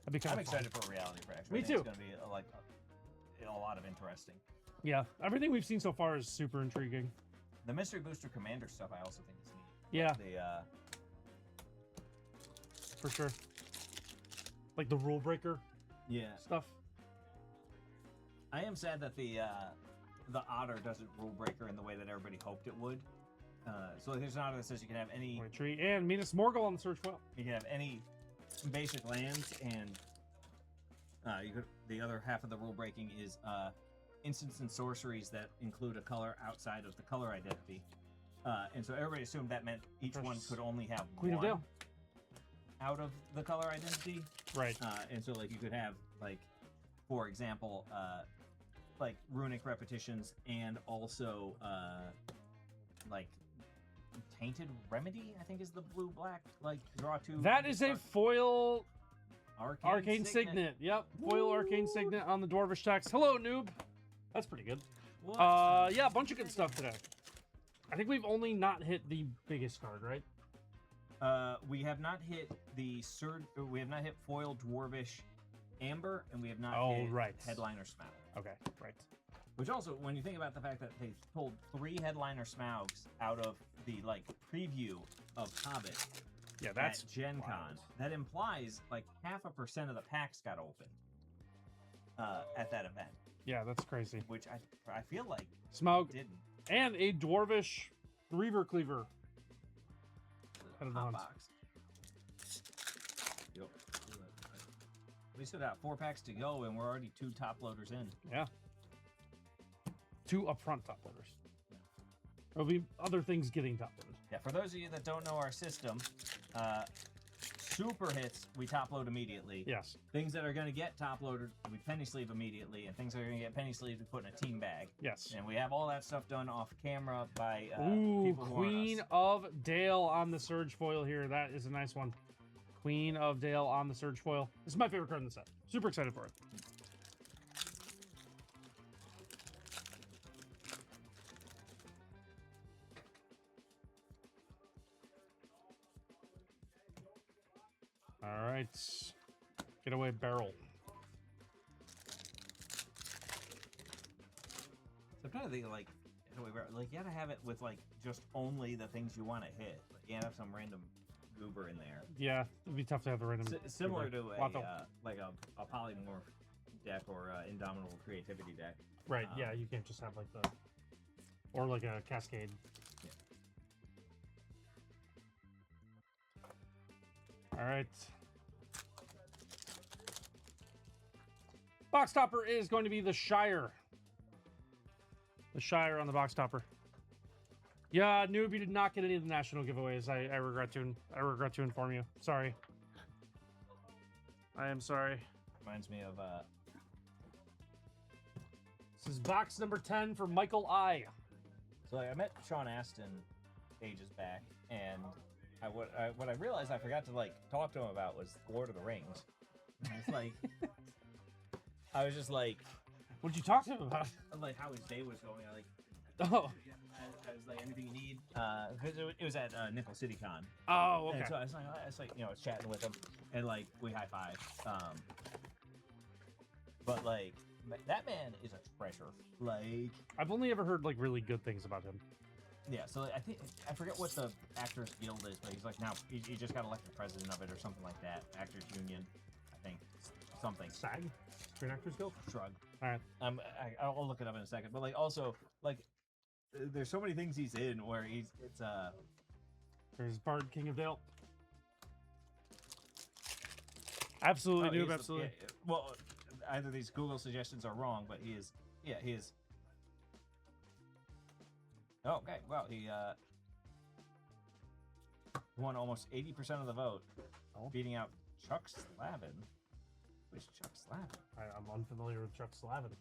That'd be kind I'm of excited for reality fracture. Me I think too. It's going to be a lot of interesting. Yeah, everything we've seen so far is super intriguing. The mystery booster commander stuff, I also think is neat. Yeah, The for sure. Like the rule breaker stuff. I am sad that the otter doesn't rule breaker in the way that everybody hoped it would. So like, there's an otter that says you can have any Tree and Minas Morgul on the search foil. you can have any basic lands, and the other half of the rule breaking is instants and sorceries that include a color outside of the color identity. And so everybody assumed that meant each one could only have Queen of one Dale. out of the color identity. Right. And so like you could have like, for example, like runic repetitions and also like tainted remedy, I think is the blue black like draw 2. That is a foil arcane signet. Yep, foil arcane signet on the dwarvish text. Hello, noob. That's pretty good. What? Yeah, a bunch of good stuff today. I think we've only not hit the biggest card, right? We have not hit we have not hit foil dwarvish amber, and we have not hit headliner Smaug. Okay, right. Which also, when you think about the fact that they pulled 3 headliner Smaugs out of the like preview of Hobbit, Yeah, that's at Gen Con, wild. that implies like 0.5% of the packs got open at that event. Yeah, that's crazy. Which I feel like Smaug didn't. and a dwarvish Reaver Cleaver. Out of the Hot hunt. box. Yep. We still got 4 packs to go, and we're already 2 top loaders in. Yeah. 2 upfront top loaders. There'll be other things getting top loaded. Yeah, for those of you that don't know our system, super hits we top load immediately. Yes. Things that are going to get top loaded, we penny sleeve immediately, and things that are going to get penny sleeved, we put in a team bag. Yes. And we have all that stuff done off camera by Ooh, people who aren't Queen us. of Dale on the Surge foil here. That is a nice one. Queen of Dale on the Surge foil. This is my favorite card in the set. Super excited for it. All right. Get away, barrel. So I'm trying to think of, like you gotta have it with like just only the things you want to hit. Like, you can't have some random goober in there. Yeah, it'd be tough to have the random. Similar to Watto. a polymorph deck or indomitable creativity deck. Right, yeah, you can't just have like the. Or like a cascade. Yeah. All right. Box topper is going to be the Shire. The Shire on the box topper. Yeah, noob, you did not get any of the national giveaways. I regret to inform you. Sorry. I am sorry. Reminds me of This is box number 10 for Michael I. so like, I met Sean Astin ages back, and what I realized I forgot to like talk to him about was Lord of the Rings. And it's like I was just like What'd you talk to him about? like how his day was going. Oh. I was like, anything you need? Because it was at Nickel City Con. Oh, okay. And so I was like, I was chatting with him, and like we high five. But like that man is a treasure. Like I've only ever heard like really good things about him. yeah, so like, I forget what the Actors Guild is, but he's like now he just got elected president of it or something like that. Actors Union, I think, something. SAG, Screen Actors Guild. Shrug. All right. I'll look it up in a second. But like also like there's so many things he's in where it's There's Bard, King of Dale. Absolutely noob, absolutely. Yeah, well, either these Google suggestions are wrong, but he is. Oh, okay, well, he won almost 80% of the vote, beating out Chuck Slavin. Who's Chuck Slavin? I'm unfamiliar with Chuck Slavin.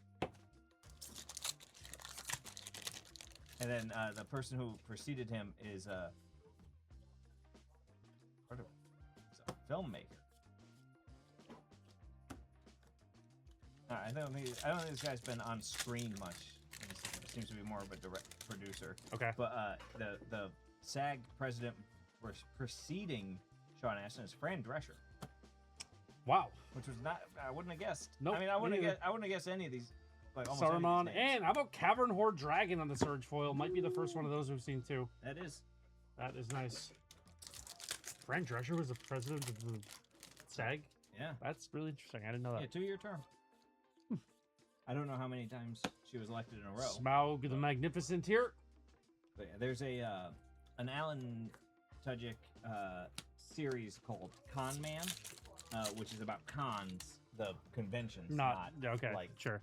And then the person who preceded him is a filmmaker. I don't think this guy's been on screen much. He seems to be more of a direct producer. Okay. But the SAG president preceding Sean Astin is Fran Drescher. Wow. Which was not. I wouldn't have guessed. Nope, I mean, I wouldn't me have guessed any of these. Like almost any of Saruman, these names. and how about Cavern Horde Dragon on the Surge foil? Might be the first one of those we've seen too. That is. That is nice. Fran Drescher was the president of the SAG. Yeah. That's really interesting. I didn't know that. Yeah, 2-year term. I don't know how many times she was elected in a row. Smaug the Magnificent here. But yeah, there's an Alan Tudyk series called Con Man, which is about cons, the conventions, not okay. like Sure.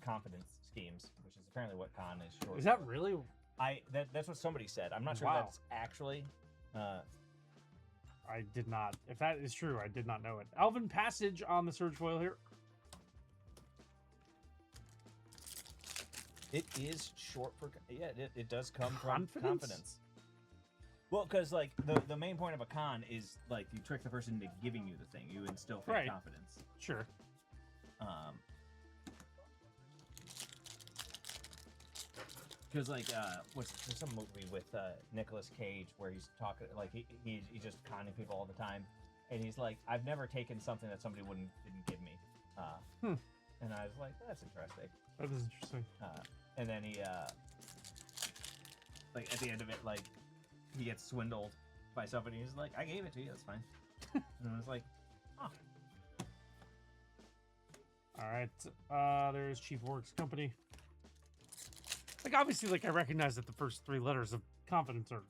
confidence schemes, which is apparently what con is short. Is that really? That's what somebody said. I'm not sure Wow. that's actually. I did not. If that is true, I did not know it. Elven Passage on the Surge foil here. It is short for it does come from confidence. Well, because like the main point of a con is like you trick the person into giving you the thing. You instill fake confidence. Sure. Because like there's some movie with Nicolas Cage where he's talking like he's just conning people all the time, and he's like, I've never taken something that somebody didn't give me. And I was like, that's interesting. That is interesting. And then he, like, at the end of it, like, he gets swindled by somebody. He's like, I gave it to you, that's fine. And I was like, oh. All right. There's Chief Works Company. Like, obviously, like, I recognize that the first 3 letters of confidence are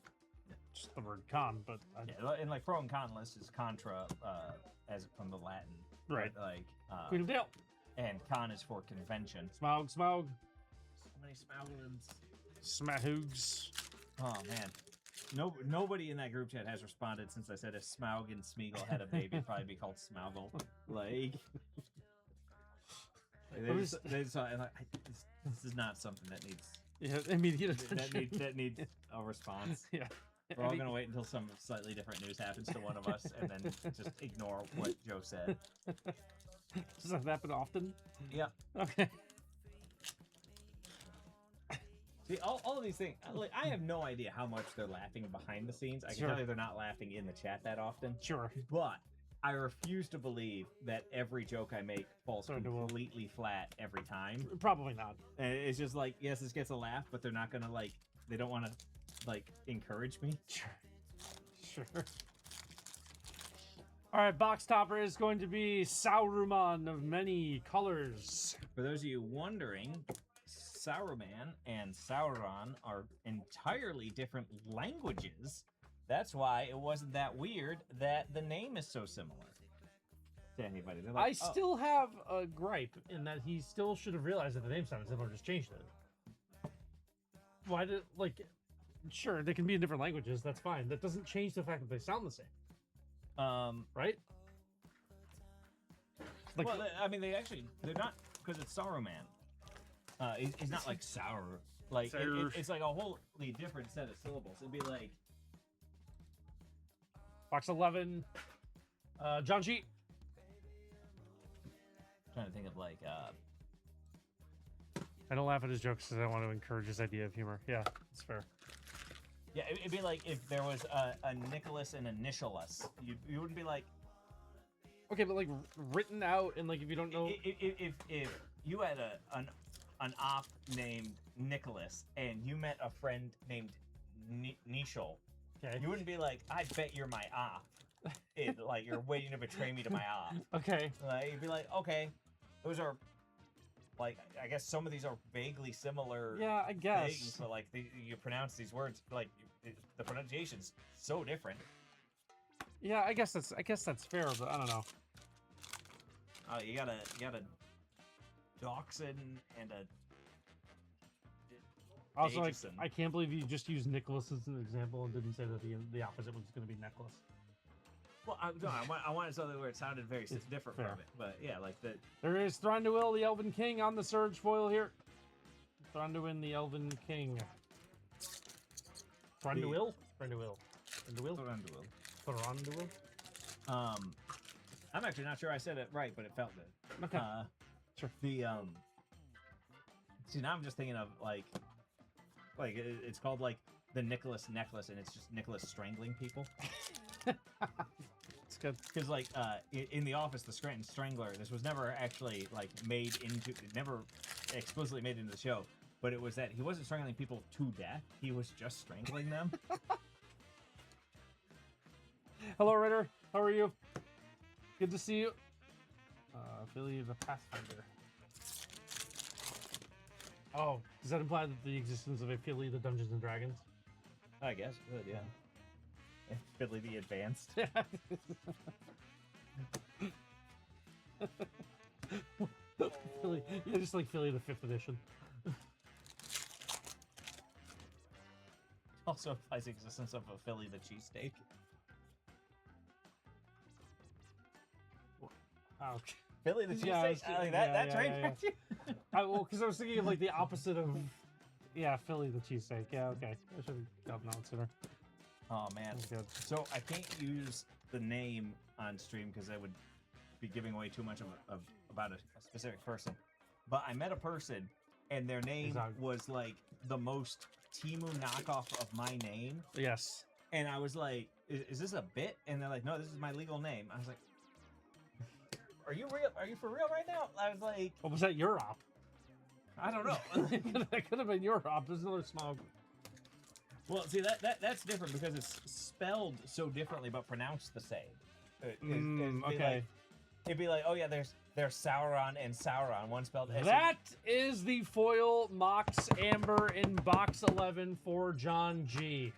just the word con, but... Yeah, and, like, pro and con list is contra, as from the Latin. Right. Like, Queen of Dale. And con is for convention. Smaug. So many Smaugans. Smahoogs. Oh, man. Nobody in that group chat has responded since I said if Smaug and Smeagol had a baby, it'd probably be called Smaugle. Like... This is not something that needs. Yeah, immediate attention. That needs a response. Yeah. We're all gonna wait until some slightly different news happens to one of us, and then just ignore what Joe said. Does that happen often? Yeah. Okay. See, all of these things. Like, I have no idea how much they're laughing behind the scenes. I can tell you they're not laughing in the chat that often. Sure. But I refuse to believe that every joke I make falls completely flat every time. Probably not. And it's just like, yes, this gets a laugh, but they're not gonna like. They don't want to like encourage me. Sure. All right, box topper is going to be Saruman of many colors. For those of you wondering, Saruman and Sauron are entirely different languages. That's why it wasn't that weird that the name is so similar to anybody. Like, I still have a gripe in that he still should have realized that the name sounded similar, just changed it. Why did, like, sure, they can be in different languages, that's fine. That doesn't change the fact that they sound the same. Right? Like, Well, I mean, they're not, because it's Saruman. It's not like sour. Like, it's like a wholly different set of syllables. It'd be like... box 11. John G. Trying to think of like... I don't laugh at his jokes because I want to encourage his idea of humor. Yeah, it's fair. Yeah, it'd be like if there was a Nicholas and a Nicholas. You wouldn't be like... Okay, but like written out and like if you don't know... If you had an op named Nicholas and you met a friend named Nishal, Okay. you wouldn't be like, I bet you're my op. Like, you're waiting to betray me to my op. Okay. Like, you'd be like, okay, those are, like, I guess some of these are vaguely similar. Yeah, I guess. Things, but like, you pronounce these words, like, the pronunciation's so different. Yeah, I guess that's fair, but I don't know. You got a Dachshund and a... Also, like, Aitchison. I can't believe you just used Nicholas as an example and didn't say that the opposite was going to be necklace. Well, I wanted something where it sounded very different fair. from it, but yeah, like the... There is Thranduil, the Elven King, on the Surge foil here. Thranduil, the Elven King. Thranduil? Thranduil. Thranduil? I'm actually not sure I said it right, but it felt good. Okay. Sure. The see, now I'm just thinking of like it's called like the Nicholas necklace, and it's just Nicholas strangling people. It's good. Because like in The Office, the Scranton Strangler, this was never actually like never explicitly made into the show, but it was that he wasn't strangling people to death; he was just strangling them. Hello, Ritter. How are you? Good to see you. Philly the Pathfinder. Oh, does that imply that the existence of a Philly the Dungeons and Dragons? I guess it would, yeah. Fiddly the Advanced. Philly, yeah, just like Philly the 5th edition. Also implies the existence of a Philly the cheesesteak. Oh, okay. Philly the cheesesteak? Yeah, like that's right. Yeah. Well, because I was thinking of like the opposite of, yeah, Philly the cheesesteak. Yeah, okay. I should have gotten that sooner. Oh man. Good. So I can't use the name on stream because I would be giving away too much of about a specific person. But I met a person, and their name was like the most Timu knockoff of my name. Yes. And I was like, "Is this a bit?" And they're like, "No, this is my legal name." I was like, "Are you real? Are you for real right now?" I was like, "What was that? Your op?" I don't know. That could have been your op. There's another smog. Well, see that's different because it's spelled so differently but pronounced the same. Okay. It'd be like, oh yeah, there's Sauron and Sauron. One spelled S. That is the foil Mox Amber in box 11 for John G.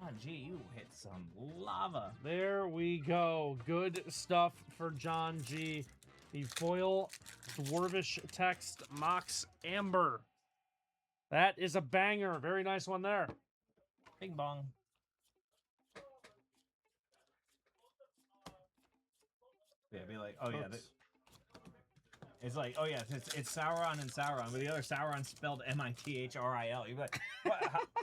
John G, you hit some lava. There we go. Good stuff for John G. The foil Dwarvish text Mox Amber. That is a banger. Very nice one there. Bing bong. Yeah, be like, oh yeah, it's like, oh yeah, it's Sauron and Sauron, but the other Sauron spelled Mithril. You'd be like,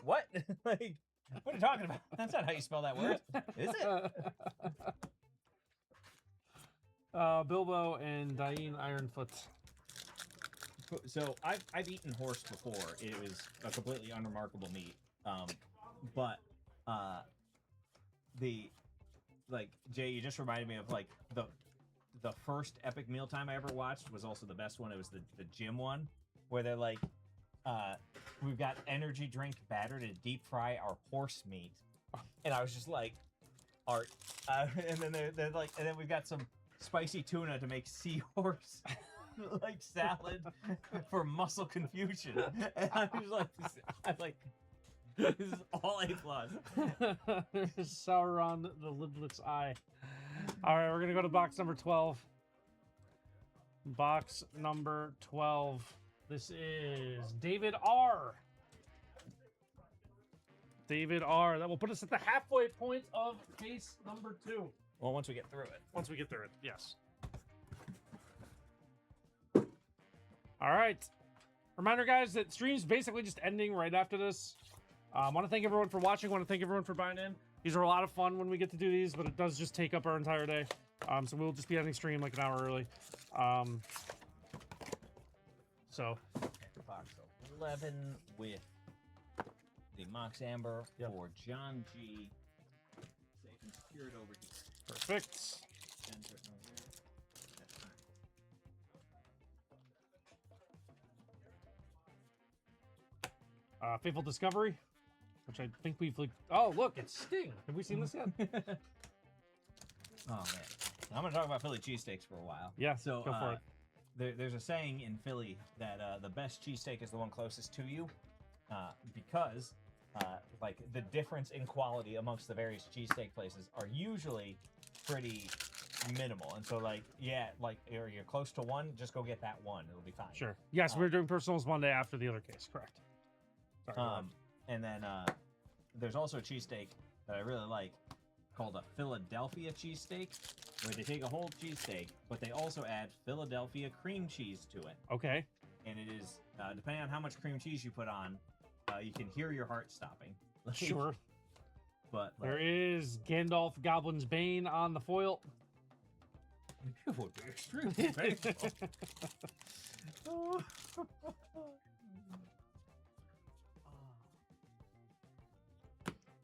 what? Like, what are you talking about? That's not how you spell that word, is it? Bilbo and Dain Ironfoot. So I've eaten horse before. It was a completely unremarkable meat. But Jay, you just reminded me of like the first epic mealtime I ever watched was also the best one. It was the gym one where they're like, we've got energy drink batter to deep fry our horse meat, and I was just like, art. And then they're like, and then we've got some spicy tuna to make seahorse like salad for muscle confusion. And I was like, this is all A+. There's Sauron, the lidless eye. All right, we're going to go to box number 12. Box number 12. This is David R. David R. That will put us at the halfway point of case number 2. Well, once we get through it. Once we get through it, yes. All right. Reminder, guys, that stream's basically just ending right after this. Want to thank everyone for watching. Want to thank everyone for buying in. These are a lot of fun when we get to do these, but it does just take up our entire day. So we'll just be ending stream like an hour early. So Box 11 with the Mox Amber for John G. Safe and secured over here. perfect. Jen's written over there. That's fine. Faithful Discovery, which I think we've like. Oh, look, it's Sting. Have we seen this yet? Oh man, I'm gonna talk about Philly cheesesteaks for a while. Yeah, So go for it. There's a saying in Philly that the best cheesesteak is the one closest to you, because like the difference in quality amongst the various cheesesteak places are usually pretty minimal, and so like like you're close to one, just go get that one. It'll be fine. Sure. Yes, we're doing personals one day after the other case. Correct. Sorry, go ahead. And then there's also a cheesesteak that I really like called a Philadelphia cheesesteak, where they take a whole cheesesteak, but they also add Philadelphia cream cheese to it. Okay. And it is, depending on how much cream cheese you put on, you can hear your heart stopping. Like, Sure. But There is Gandalf Goblin's Bane on the foil. it would be extremely painful.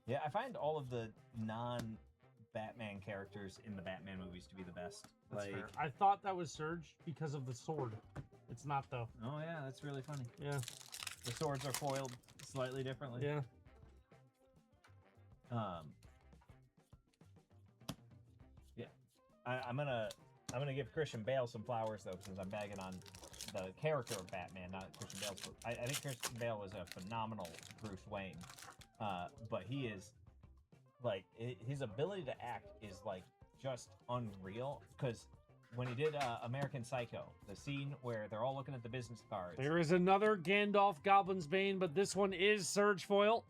Yeah, I find all of the non-Batman characters in the Batman movies to be the best. That's like, fair. I thought that was Surge because of the sword. It's not though. oh yeah, that's really funny. Yeah. The swords are foiled slightly differently. Yeah. Yeah. I'm gonna give Christian Bale some flowers though, since I'm bagging on the character of Batman, not Christian Bale. I think Christian Bale is a phenomenal Bruce Wayne. But he is like his ability to act is like just unreal, because when he did American Psycho, the scene where they're all looking at the business cards. There is another Gandalf Goblin's Bane, but this one is Surge foil.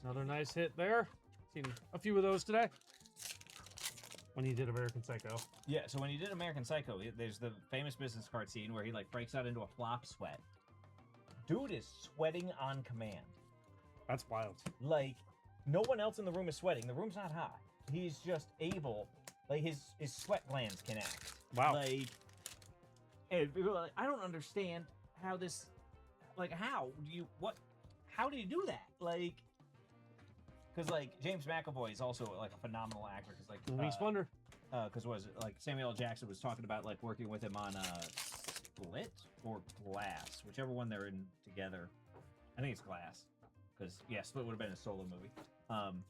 Another nice hit there. Seen a few of those today. When he did American Psycho. Yeah, so when he did American Psycho, there's the famous business card scene where he like breaks out into a flop sweat. Dude is sweating on command. That's wild. Like, no one else in the room is sweating. The room's not hot. He's just able, like, his sweat glands can act. Wow. Like, and people are like, I don't understand how this, like, how do you do that? Like, because, like, James McAvoy is also, like, a phenomenal actor. Because, like, Movie Splendor. Because was it, like, Samuel L. Jackson was talking about, like, working with him on Split or Glass, whichever one they're in together. I think it's Glass. Because, yeah, Split would have been a solo movie. And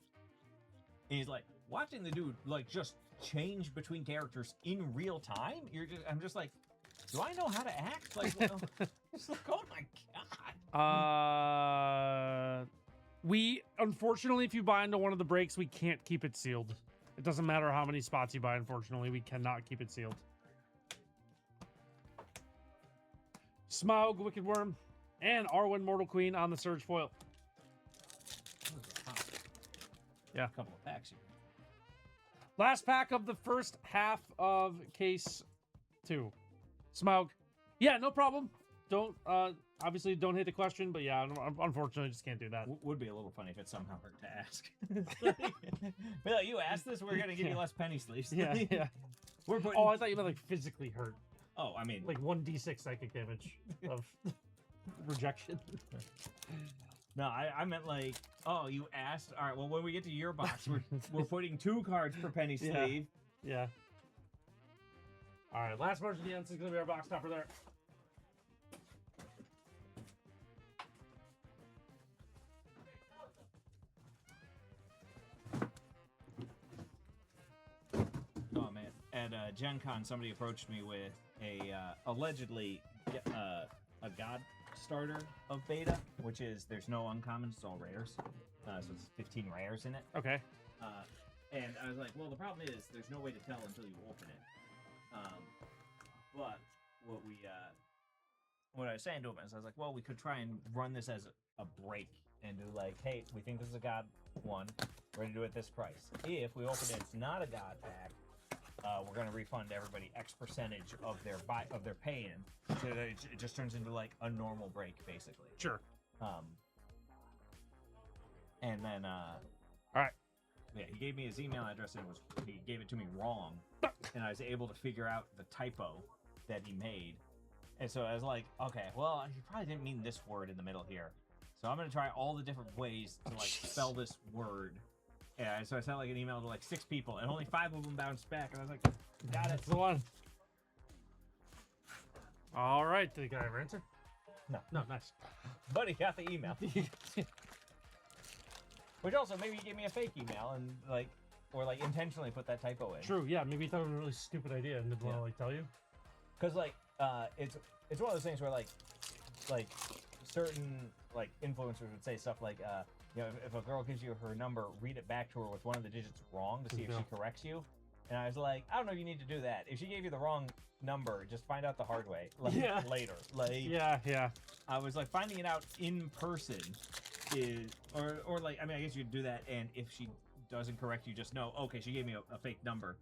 he's like, watching the dude, like, just change between characters in real time? I'm just like, do I know how to act? Like, well, it's like, oh my god. We, unfortunately, if you buy into one of the breaks, we can't keep it sealed. It doesn't matter how many spots you buy, unfortunately. We cannot keep it sealed. Smaug, Wicked Worm, and Arwen, Mortal Queen on the Surge foil. Yeah. A couple of packs here. Last pack of the first half of case 2. Smaug. Yeah, no problem. Don't, obviously don't hit the question, but yeah, unfortunately just can't do that. Would be a little funny if it somehow hurt to ask. Be like, you asked this, we're gonna give you less penny sleeves. Yeah, yeah. We're putting... Oh, I thought you meant like physically hurt. Oh, I mean... Like 1d6 psychic damage of rejection. No, I meant like, oh, you asked. All right, well, when we get to your box, we're putting 2 cards per penny sleeve. Yeah. All right, last version of the end is going to be our box topper there. Oh man! At Gen Con, somebody approached me with a allegedly a god starter of beta, which is there's no uncommons, it's all rares. So it's 15 rares in it. Okay. And I was like, well, the problem is there's no way to tell until you open it. But what I was saying to him is I was like, well, we could try and run this as a break and do like, hey, we think this is a god one. We're gonna do it at this price. If we open it, it's not a god pack. we're gonna refund everybody X percentage of their pay-in, so that it just turns into like a normal break, basically. Sure. And then All right. yeah, he gave me his email address and he gave it to me wrong, and I was able to figure out the typo that he made. And so I was like, okay, well, he probably didn't mean this word in the middle here. So I'm gonna try all the different ways to like spell this word. Yeah, so I sent like an email to like 6 people, and only 5 of them bounced back. And I was like, got it. That's the one. All right. Did the guy ever answer? No. No, nice. But he got the email. Which also, maybe he gave me a fake email and like, or like intentionally put that typo in. True. Yeah. Maybe he thought it was a really stupid idea and didn't want to like tell you. Because like, it's one of those things where like certain like influencers would say stuff like, you know, if a girl gives you her number, read it back to her with one of the digits wrong to see if she corrects you. And I was like, I don't know if you need to do that. If she gave you the wrong number, just find out the hard way later. Like, yeah. I was like, finding it out in person is, or like, I mean, I guess you'd do that, and if she doesn't correct you, just know, okay, she gave me a fake number.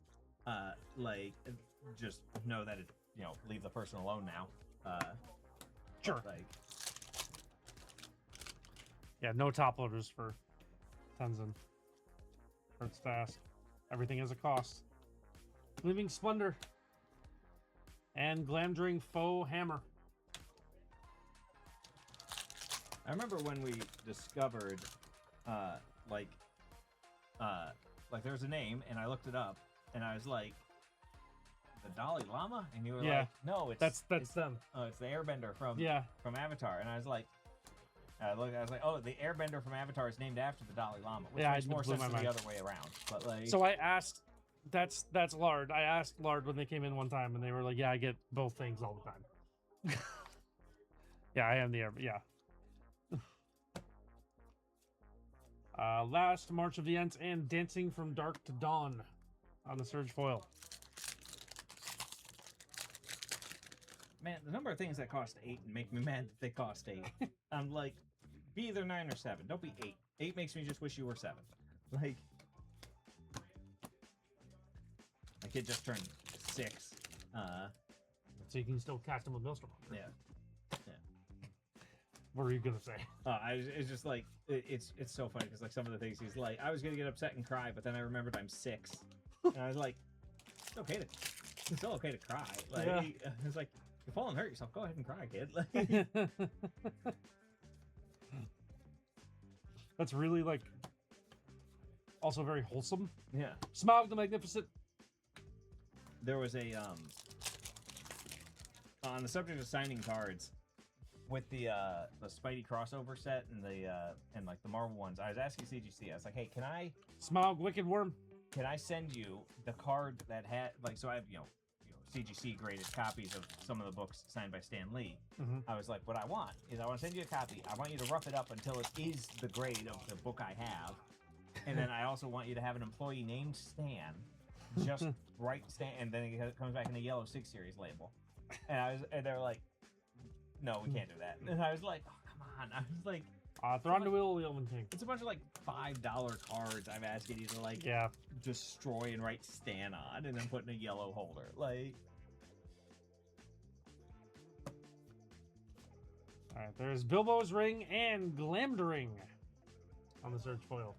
Like, just know that it, you know, leave the person alone now. Sure. Like, Yeah, no top loaders for Tenzin. Hurts fast. Everything has a cost. Living Splendor. And Glamdring Faux Hammer. I remember when we discovered, like there was a name, and I looked it up, and I was like, the Dalai Lama? And you were like, no, that's them. Oh, it's the Airbender from Avatar. And I was like, I was like, oh, the Airbender from Avatar is named after the Dalai Lama, which makes more sense than the other way around. But like, so I asked, that's Lard. I asked Lard when they came in one time, and they were like, yeah, I get both things all the time. Yeah, I am the Airbender. Yeah. Last March of the Ents and Dancing from Dark to Dawn on the Surge foil. Man, the number of things that cost 8 and make me mad that they cost 8. I'm like, be either 9 or 7. Don't be 8. 8 makes me just wish you were 7. Like, my kid just turned 6. So you can still cast him with Maelstrom. Yeah. What are you gonna say? It's just like, it's so funny because like some of the things he's like, I was gonna get upset and cry, but then I remembered I'm 6, and I was like, it's still okay to cry. Like, it's like, you fall and hurt yourself, go ahead and cry, kid. Like, that's really like also very wholesome. Yeah. Smaug the Magnificent. There was a on the subject of signing cards, with the Spidey crossover set and and like the Marvel ones, I was asking CGC, I was like, hey, can I Smaug Wicked Worm? Can I send you the card that had, like, so I have, you know, CGC graded copies of some of the books signed by Stan Lee. Mm-hmm. I was like, what I want is I want to send you a copy. I want you to rough it up until it is the grade of the book I have. And then I also want you to have an employee named Stan. Just write Stan, and then it comes back in a yellow 6 series label. And they were like, no, we can't do that. And I was like, oh, come on. I was like, Thronduil, the Elven King. it's a bunch of like $5 cards I'm asking you to like destroy and write Stan on, and then put in a yellow holder. Like, all right, there's Bilbo's Ring and Glamdring on the Surge foil.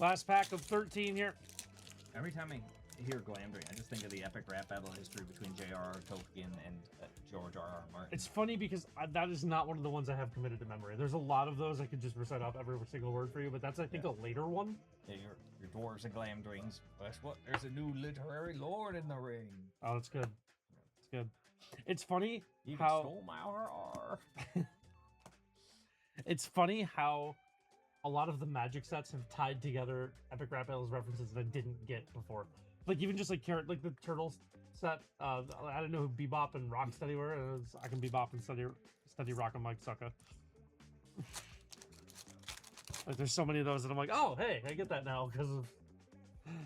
Last pack of 13 here. every time I hear Glamdring, I just think of the epic rap battle history between J.R.R. Tolkien and George R.R. Martin. It's funny because that is not one of the ones I have committed to memory. There's a lot of those I could just recite off every single word for you, but that's, I think, a later one. Yeah, your dwarves and Glamdrings. Guess what? There's a new literary lord in the ring. Oh, that's good. It's good. It's funny You how stole my RR. it's funny how a lot of the Magic sets have tied together epic rap battles references that I didn't get before. Like even just like like the Turtles set. I didn't know who Bebop and Rocksteady were. And it was, I can Bebop and study Rock and Mike Sucka. Like there's so many of those that I'm like, oh hey, I get that now because of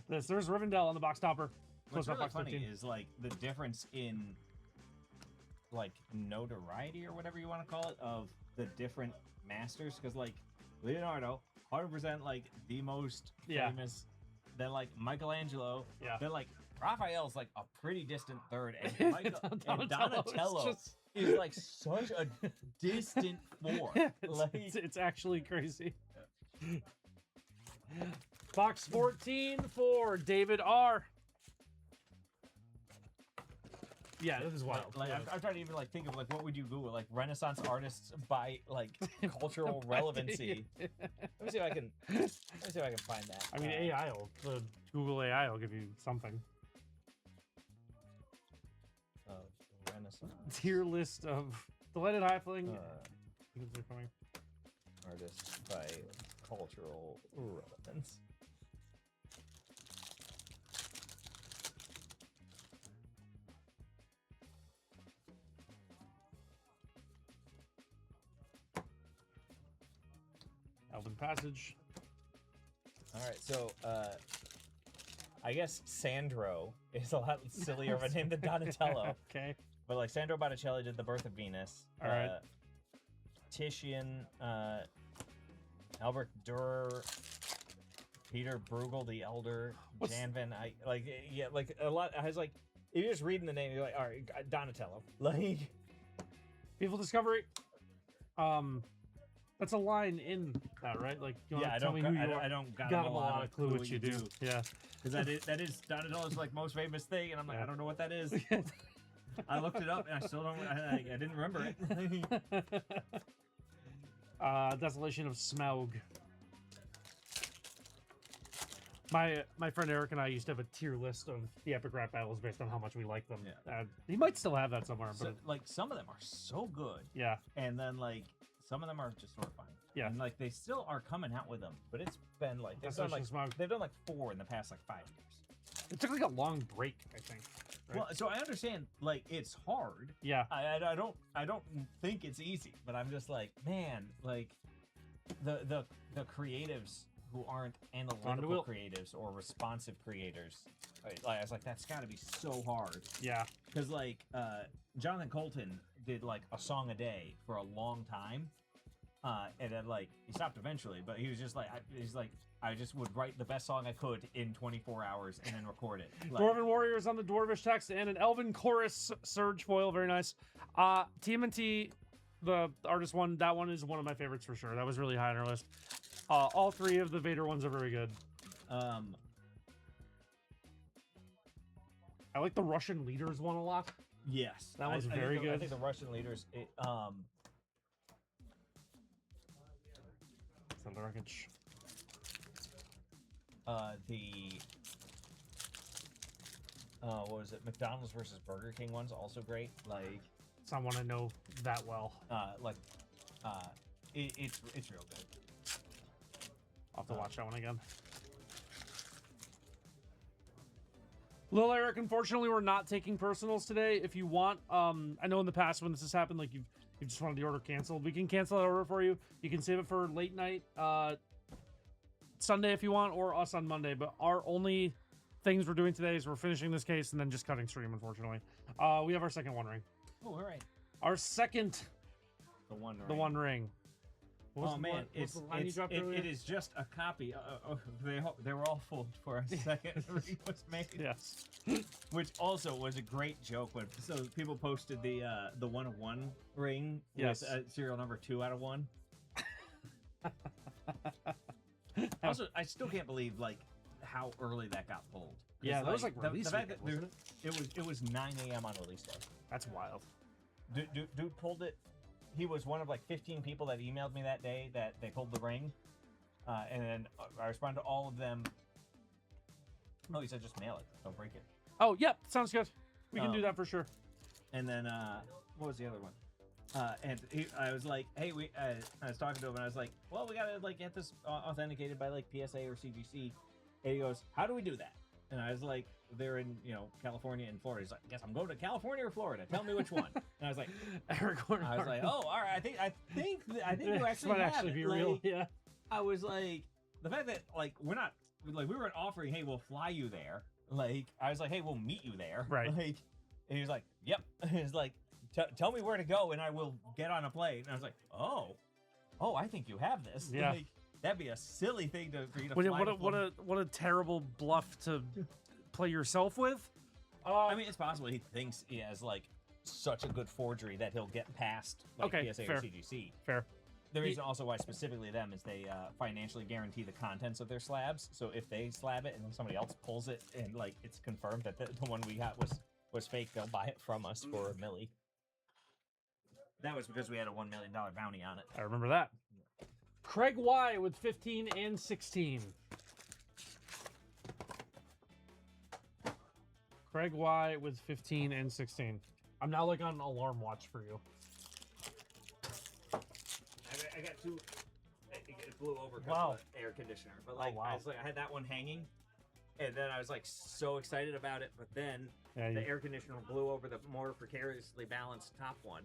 this. There's Rivendell on the box topper. What's really box funny 13. is like the difference in like notoriety or whatever you want to call it of the different masters, because like Leonardo, 100% like the most famous then like Michelangelo, Yeah. then like Raphael's like a pretty distant third, and, and Donatello Donatello is like such a distant fourth. It's actually crazy. Box 14 for David R. Yeah, this is wild. Like, I'm trying to even like think of like what would you Google, like Renaissance artists by like cultural relevancy. Let me see if I can find that. I mean, the Google AI will give you something. Renaissance Tier list of delighted halfling. artists by cultural relevance. Elven Passage. All right, so I guess Sandro is a lot sillier of a name than Donatello. Okay. But like Sandro Botticelli did The Birth of Venus. All right. Titian, Albert Dürer, Peter Bruegel the Elder, Jan van like a lot. I was like, if you're just reading the name, you're like, all right, Donatello. Like, People Discovery. That's a line in that, right? Like, you yeah, tell me who you are. I don't got Got a a lot of clue what you do. Yeah. Because that is Donatello's like most famous thing, and I'm like, I don't know what that is. I looked it up, and I still don't. I didn't remember it. Desolation of Smaug. My friend Eric and I used to have a tier list of the epic rap battles based on how much we like them. Yeah. He might still have that somewhere, So, but like some of them are so good, yeah, and then like some of them are just sort of fine. Yeah. And like they still are coming out with them, but it's been like they've done Desolation like of Smaug. they've done like 4 in the past like 5 years. It took like a long break, I think. Right? Well, so I understand like it's hard. Yeah. I don't think it's easy, but I'm just like, man, like the creatives who aren't analytical creatives or responsive creators. I was like, that's got to be so hard. Yeah. Because like Jonathan Colton did like a song a day for a long time, and then like he stopped eventually. But he was just like, I just would write the best song I could in 24 hours and then record it. Like, Dwarven Warriors on the Dwarvish text and an Elven Chorus Surge foil, very nice. TMNT, the artist one, that one is one of my favorites for sure. That was really high on our list. All 3 of the Vader ones are very good. I like the Russian Leaders one a lot. Yes, that one's very good. I think the Russian leaders. It's on the wreckage. What was it? McDonald's versus Burger King one's also great. Like someone I know that well. It's real good. I'll have to watch that one again. Lil Eric, unfortunately, we're not taking personals today. If you want, I know in the past when this has happened, like you've just wanted the order canceled. We can cancel that order for you. You can save it for late night, Sunday if you want, or us on Monday. But our only things we're doing today is we're finishing this case and then just cutting stream, unfortunately. We have our second One Ring. Oh, all right. Our second. The One Ring. The One Ring. Oh man, it is just a copy. They were all full before our second ring was made. Yes, which also was a great joke when people posted the 1 of 1 ring with serial number 2 out of 1. Also, I still can't believe like how early that got pulled. Yeah, that was like the release fact weekend, that it was 9 a.m. on release day. That's wild. Dude pulled it. He was one of like 15 people that emailed me that day that they pulled the ring, and then I responded to all of them. No, he said just mail it, don't break it. Oh, yep, sounds good. We can do that for sure. And then what was the other one? And I was like, hey, I was talking to him and I was like, well, we gotta like get this authenticated by like PSA or CGC. And he goes, how do we do that? And I was like, they're in, California and Florida. He's like, I guess I'm going to California or Florida. Tell me which one. And I was like, I was like, oh, all right. I think you actually might have actually it. be real. Yeah. I was like, the fact that like we weren't offering, hey, we'll fly you there. Like I was like, hey, we'll meet you there. Right. Like, and he was like, yep. He's like, tell me where to go and I will get on a plane. And I was like, oh, I think you have this. Yeah. Like, That'd be a silly thing for you to What, fly what, before. what a terrible bluff to play yourself with. I mean, it's possible he thinks he has like such a good forgery that he'll get past like Okay, PSA fair. or CGC. Fair. The reason also why specifically them is they financially guarantee the contents of their slabs. So if they slab it and then somebody else pulls it and like it's confirmed that the one we got was fake, they'll buy it from us for a milli. That was because we had a $1 million bounty on it. I remember that. Craig Y with 15 and 16. Craig Y with 15 and 16. I'm now like on alarm watch for you. I got two. It blew over because Wow. of the air conditioner. But like, wow. I had that one hanging, and then I was like so excited about it. But then Yeah, the you- air conditioner blew over the more precariously balanced top one.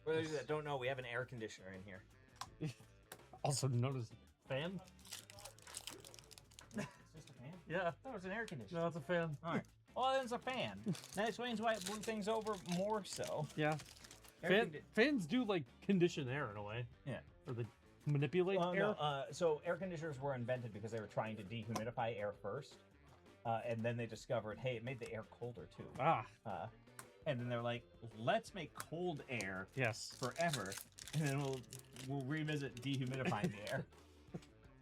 For those of you that don't know, we have an air conditioner in here. Also known as fan. It's just a fan. Yeah. That was an air conditioner. No, it's a fan. All right. Well, then it's a fan. That explains why it blew things over more so. Yeah. Air Fans do like condition air in a way. Yeah. Or they manipulate Well, air. no, so air conditioners were invented because they were trying to dehumidify air first, and then they discovered, hey, it made the air colder too. Ah, And then they're like, let's make cold air yes. forever, and then we'll revisit dehumidifying the air,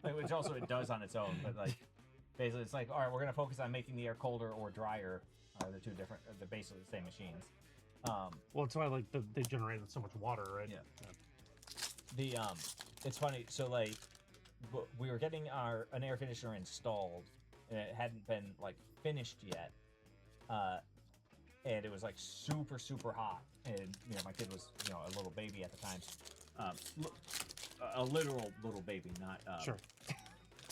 like, which also it does on its own. But like, basically, it's like, all right, we're gonna focus on making the air colder or drier. They're two different. They're basically the same machines. Well, it's why like they generated so much water, right? Yeah. The it's funny. So like, we were getting an air conditioner installed, and it hadn't been like finished yet, and it was like super hot, and my kid was a little baby at the time, a literal little baby, not Sure.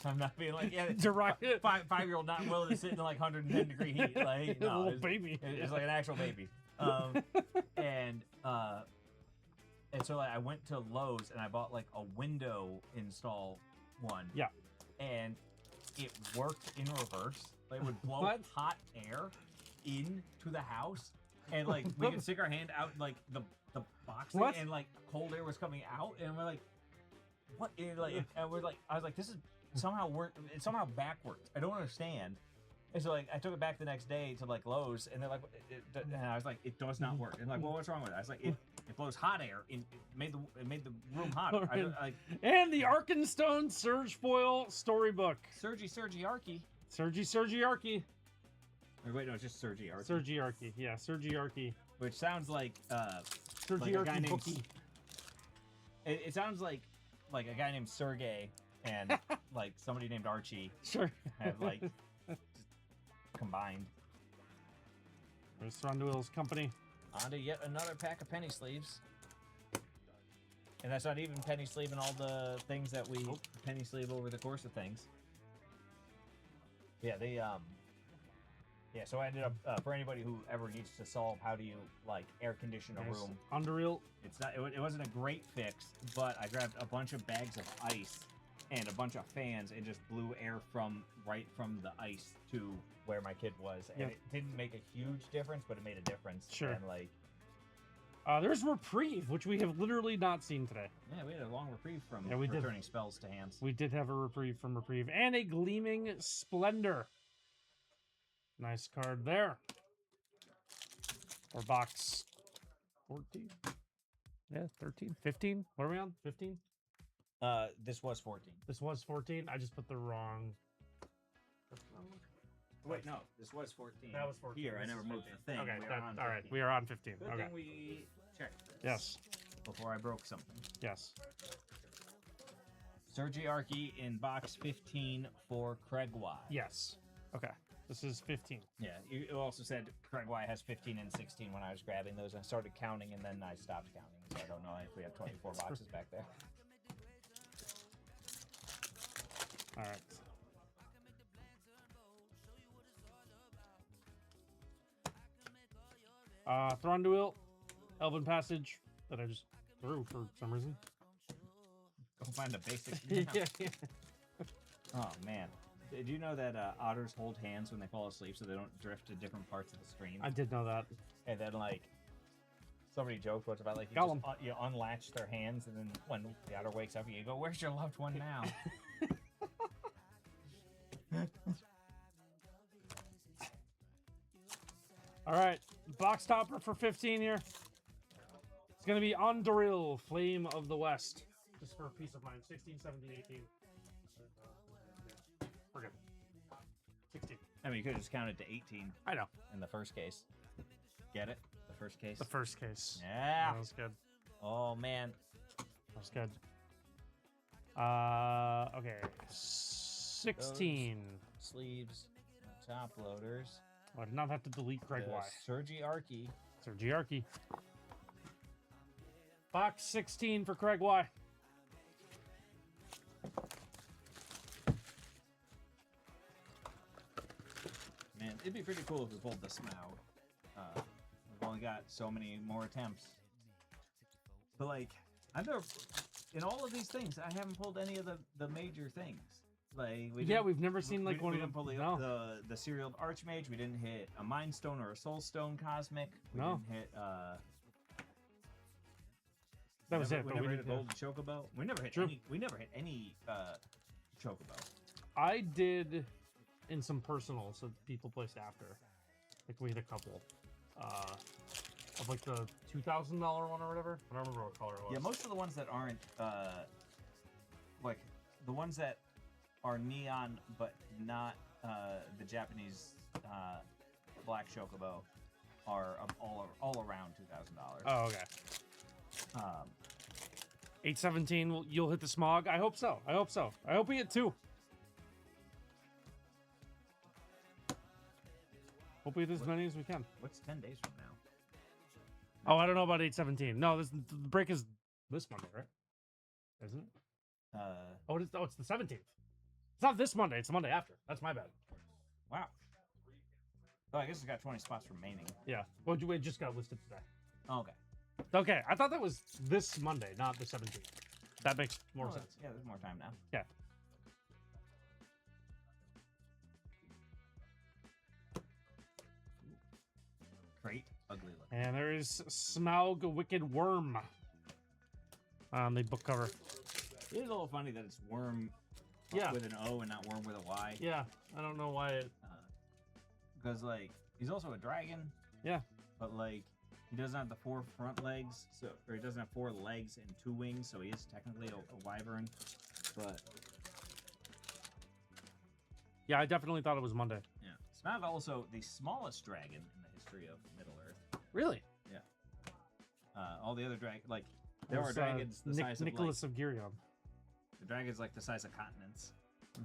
I'm not being like Direct it. 5-year-old not willing to sit in like 110-degree heat, like no, Little it's, baby. It's like an actual baby. And so like, I went to Lowe's and I bought like a window install one. Yeah. And it worked in reverse. Like, it would blow What? hot air into the house, and like we could stick our hand out like the box thing, What? and like cold air was coming out, and we're like, what? And, like, and we're like, I was like, this is somehow it's somehow backwards. I don't understand. And so like I took it back the next day to like Lowe's, and they're like, and I was like, it does not work. And like, well, what's wrong with it? I was like, it blows hot air. It made the room hotter. I don't, like And the Arkenstone Surge Foil Storybook. Sergi Arky. Sergi Arky. Or wait, no, it's just Sergi Arky. Sergi Arky. Yeah, Sergi Arky. Which sounds like Sergi like a guy Arky named bookie. it sounds like a guy named Sergey and like somebody named Archie Sure. have like just combined. There's Thronduil's company. On to yet another pack of penny sleeves. And that's not even penny sleeving all the things that we penny sleeve over the course of things. Yeah, they so I ended up for anybody who ever needs to solve how do you like air condition a There's room. Underreal. It's not it wasn't a great fix, but I grabbed a bunch of bags of ice and a bunch of fans and just blew air right from the ice to where my kid was. And Yeah. it didn't make a huge difference, but it made a difference. Sure. And like There's Reprieve, which we have literally not seen today. yeah, we had a long reprieve from Yeah, we did. returning spells to hands. We did have a Reprieve from Reprieve. And a Gleaming Splendor. Nice card there. Or box 14. Yeah, 13. 15? What are we on? 15? This was 14. This was 14. I just put the wrong. Wait, no, this was 14. That was 14. Here, I This never is moved 15. the thing. Okay, We are on all right. 15. We are on 15. Good Okay. thing we checked this Yes. before I broke something. Yes. Sergi Arky in box 15 for Craig Y. Yes. Okay. This is 15. Yeah, you also said Craig Y has 15 and 16 when I was grabbing those. I started counting and then I stopped counting. So I don't know if we have 24 boxes back there. All right. Thronduil, Elven Passage that I just threw for some reason. Go find a basic. yeah. Oh man, did you know that otters hold hands when they fall asleep so they don't drift to different parts of the stream? I did know that. And then like Somebody joked what's about like you, Gollum. just, you unlatch their hands, and then when the otter wakes up, you go, "Where's your loved one now?" All right, box topper for 15 here. It's going to be Andoril, Flame of the West. Just for peace of mind. 16, 17, 18. We're good. 16. I mean, you could have just counted to 18 I know. in the first case. Get it? The first case? The first case. Yeah. That was good. Oh, man. That was good. Okay. 16. Sleeves, top loaders. I did not have to delete Craig Y. Sergi Archie. Sergiarchy. Box 16 for Craig Y. Man, it'd be pretty cool if we pulled the Smaug. We've only got so many more attempts. But, like, I've never... In all of these things, I haven't pulled any of the major things. Like, we've never seen like one of them. We didn't pull the serial Archmage. We didn't hit a Mind Stone or a Soul Stone Cosmic. We didn't hit. That was it. We never hit a Golden Chocobo. We never hit any. We never hit any Chocobo. I did in some personals that people placed after. Like we hit a couple. Of like the $2,000 one or whatever. I don't remember what color it was. Yeah, most of the ones that aren't like the ones that are neon, but not the Japanese black chocobo, are all around $2,000. Oh, okay. 817. You'll hit the smog. I hope so. I hope so. I hope we hit 2. Hope we hit as many as we can. What's 10 days from now? Oh, I don't know about 817. No, the break is this Monday, right? Isn't it? It's the 17th. It's not this Monday. It's the Monday after. That's my bad. Wow. Oh, I guess it's got 20 spots remaining. Yeah. Well, it just got listed today. Oh, okay. Okay. I thought that was this Monday, not the 17th. That makes more sense. Yeah, there's more time now. Yeah. Great. Ugly look. And there is Smaug Wicked Worm on the book cover. It is a little funny that it's worm with an O and not worm with a Y. Yeah, I don't know why it... Because, like, he's also a dragon. Yeah. But, like, he doesn't have the 4 front legs, or he doesn't have 4 legs and 2 wings, so he is technically a wyvern. But... Yeah, I definitely thought it was Monday. Yeah. Smaug also the smallest dragon in the history of Middle-earth. Really? Yeah. All the other dragons, like, there are dragons the size of, Nicholas of Girion. The dragon's like the size of continents.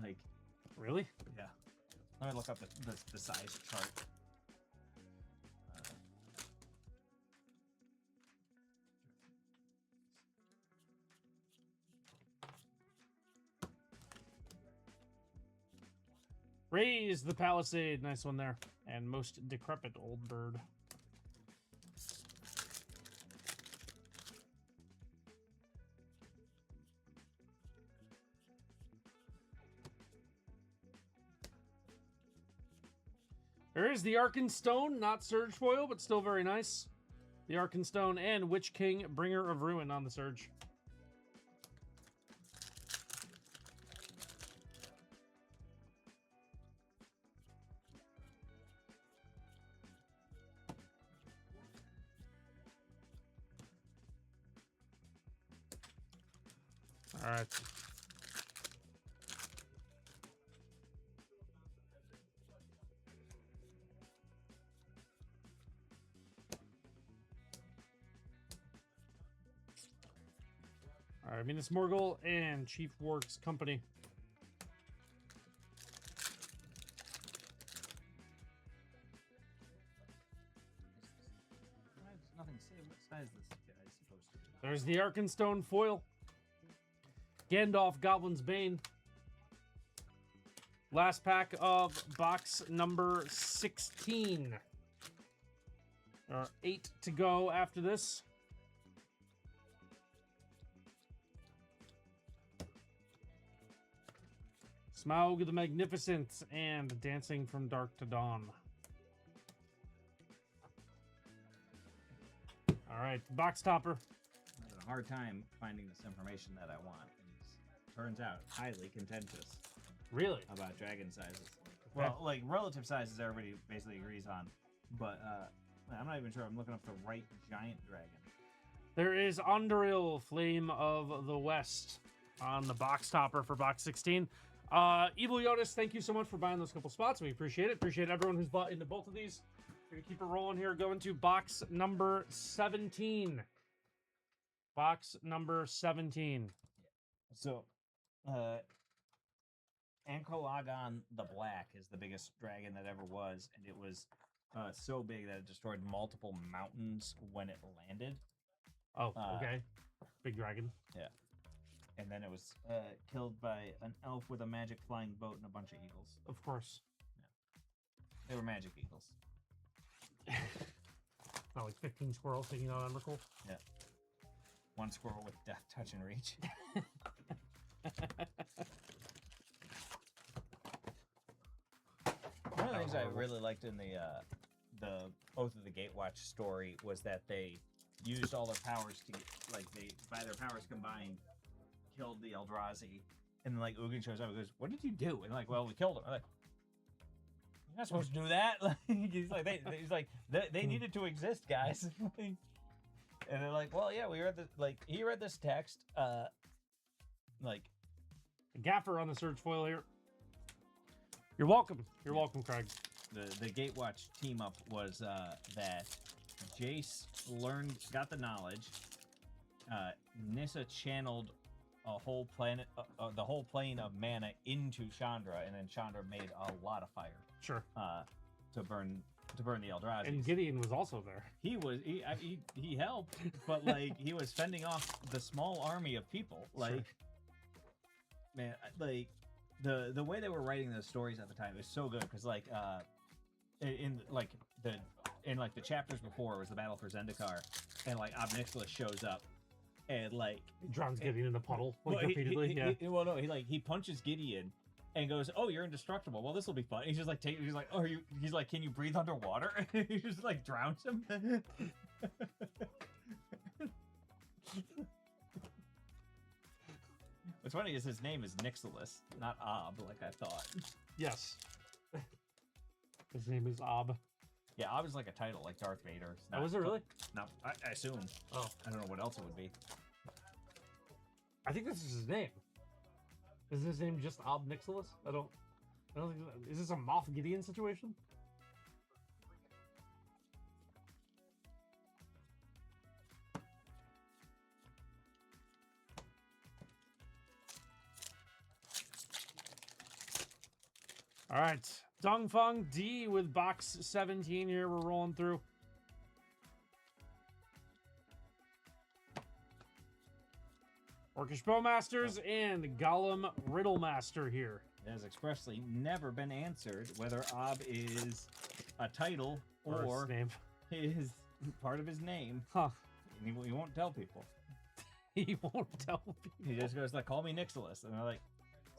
Like, really? Yeah. Let me look up the size chart. Raise the Palisade. Nice one there. And most decrepit old bird. There is the Arkenstone, not Surge Foil, but still very nice. The Arkenstone and Witch King, Bringer of Ruin on the Surge. All right. All right, Venus Morgul and Chief Works Company. Nothing to say. What size this guy is supposed to be? There's the Arkenstone foil. Gandalf, Goblin's Bane. Last pack of box number 16. There are 8 to go after this. Smaug the Magnificent and Dancing from Dark to Dawn. All All right, box topper. I had a hard time finding this information that I want. It turns out highly contentious Really? about dragon sizes. Well, like relative sizes, everybody basically agrees on, but I'm not even sure I'm looking up the right giant dragon. There is Anduril, Flame of the West, on the box topper for box 16. Evil Yotis, thank you so much for buying those couple spots. We appreciate it. Appreciate everyone who's bought into both of these. We're gonna keep it rolling here. Going to box number 17. Box number 17. So, Ankolagon the Black is the biggest dragon that ever was, and it was so big that it destroyed multiple mountains when it landed. Oh, okay. Big dragon. Yeah. And then it was killed by an elf with a magic flying boat and a bunch of eagles. Of course. Yeah. They were magic eagles. Oh, like 15 squirrels taking out Emrakul. Yeah. One squirrel with death touch and reach. One of the things I really liked in the Oath of the Gatewatch story was that they used all their powers to get, like, they by their powers combined killed the Eldrazi, and then like Ugin shows up and goes, "What did you do?" And like, "Well, we killed him." I'm like, "You're not supposed to do that." He's like, they needed to exist, guys. And they're like, "Well, yeah, we read this. Like, he read this text. Like, Gaffer on the surge foil here. You're welcome. You're welcome, Craig. The Gatewatch team up was that Jace got the knowledge. Nissa channeled a whole planet, the whole plane of mana into Chandra, and then Chandra made a lot of fire. Sure. To burn the Eldrazi. And Gideon was also there. He helped, but like he was fending off the small army of people. Like, sure. Man, like the way they were writing those stories at the time was so good because like in the chapters before was the battle for Zendikar, and like Ob Nixilis shows up. And like he drowns Gideon in the puddle like well, repeatedly. He punches Gideon and goes, "Oh, you're indestructible. Well, this will be fun." He's just like, he's like, "Oh, he's like, can you breathe underwater?" He just like drowns him. What's funny is his name is Nixilis, not Ob, like I thought. Yes. His name is Ob. Yeah, Ob is like a title, like Darth Vader. Oh, is it really? No, I assume. Oh, I don't know what else it would be. I think this is his name. Is his name just Ob Nixilis? I don't think. Is this a Moff Gideon situation? All right, Dongfeng D with box 17 here. We're rolling through. Orcish Bowmasters and Gollum Riddlemaster here. It has expressly never been answered whether Ob is a title or his part of his name. Huh. And he won't tell people. He won't tell people. He just goes like, "Call me Nixilis," and they're like,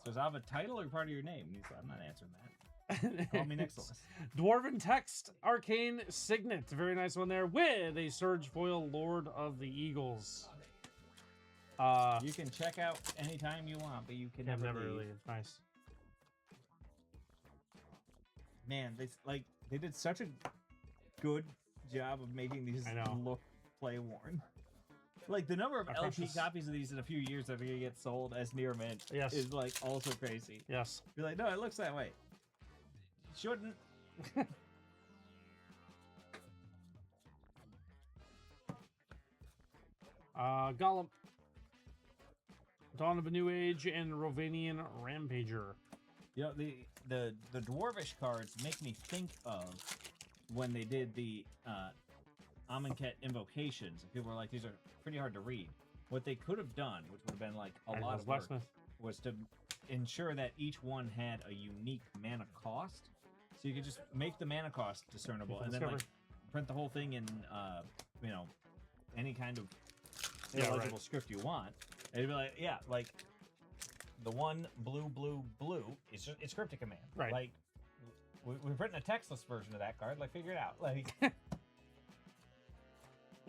"So is Ob a title or part of your name?" And he's like, "I'm not answering that. Call me Nixilis." Dwarven Text Arcane Signet, very nice one there with a Surge Foil Lord of the Eagles. You can check out anytime you want, but you can never leave. Nice. Man, they did such a good job of making these look play worn. Like the number of LP copies of these in a few years that are gonna get sold as near mint is like also crazy. Yes. You're like, no, it looks that way. It shouldn't. Gollum. Dawn of a New Age and Rovanian Rampager. You know, the dwarvish cards make me think of when they did the Amonkhet invocations. People were like, these are pretty hard to read. What they could have done, which would have been like a lot of work, was to ensure that each one had a unique mana cost. So you could just make the mana cost discernible and then like print the whole thing in any kind of illegible script you want. And it'd be like, yeah, like the one blue it's cryptic command. Right. Like we've written a textless version of that card. Like figure it out. Like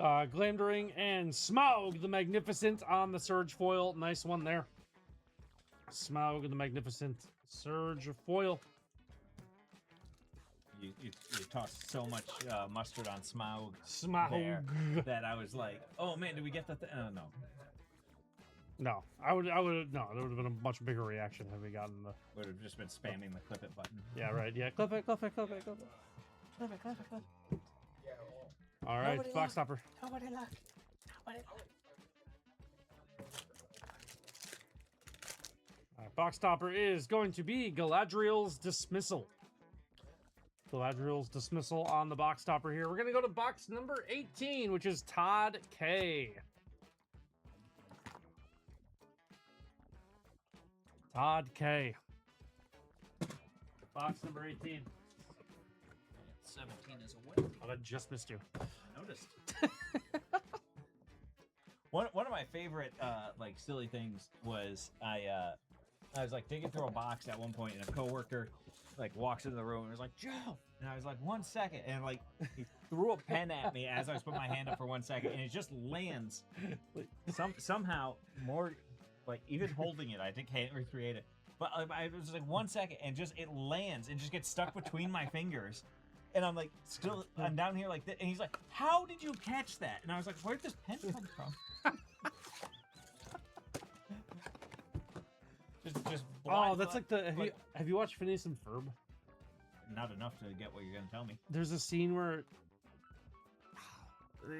Glamdring and Smaug the Magnificent on the Surge foil. Nice one there. Smaug the Magnificent Surge foil. You tossed so much mustard on Smaug Smaug. there that I was like, oh man, did we get the thing? Oh, no. No, no, there would have been a much bigger reaction had we gotten the... Would have just been spamming the clip it button. Yeah, right, yeah. Clip it, clip it, clip it, clip it. Clip it, clip it, clip it. All right, box stopper. Nobody look. Nobody look. All right, box stopper is going to be Galadriel's Dismissal. Galadriel's Dismissal on the box stopper here. We're going to go to box number 18, which is Todd K. Todd K. Box number 18. 17 is away. Oh, that just missed you. Noticed. One of my favorite like silly things was I was like digging through a box at one point, and a coworker like walks into the room and was like, Joe, and I was like, 1 second, and like he threw a pen at me as I was putting my hand up for 1 second, and it just lands somehow more like even holding it. I think can't recreate it, but I was like 1 second, and just it lands and just gets stuck between my fingers. And I'm like, still, I'm down here like that. And he's like, how did you catch that? And I was like, where'd this pen come from? just oh, that's like the, have you watched Phineas and Ferb? Not enough to get what you're going to tell me. There's a scene where,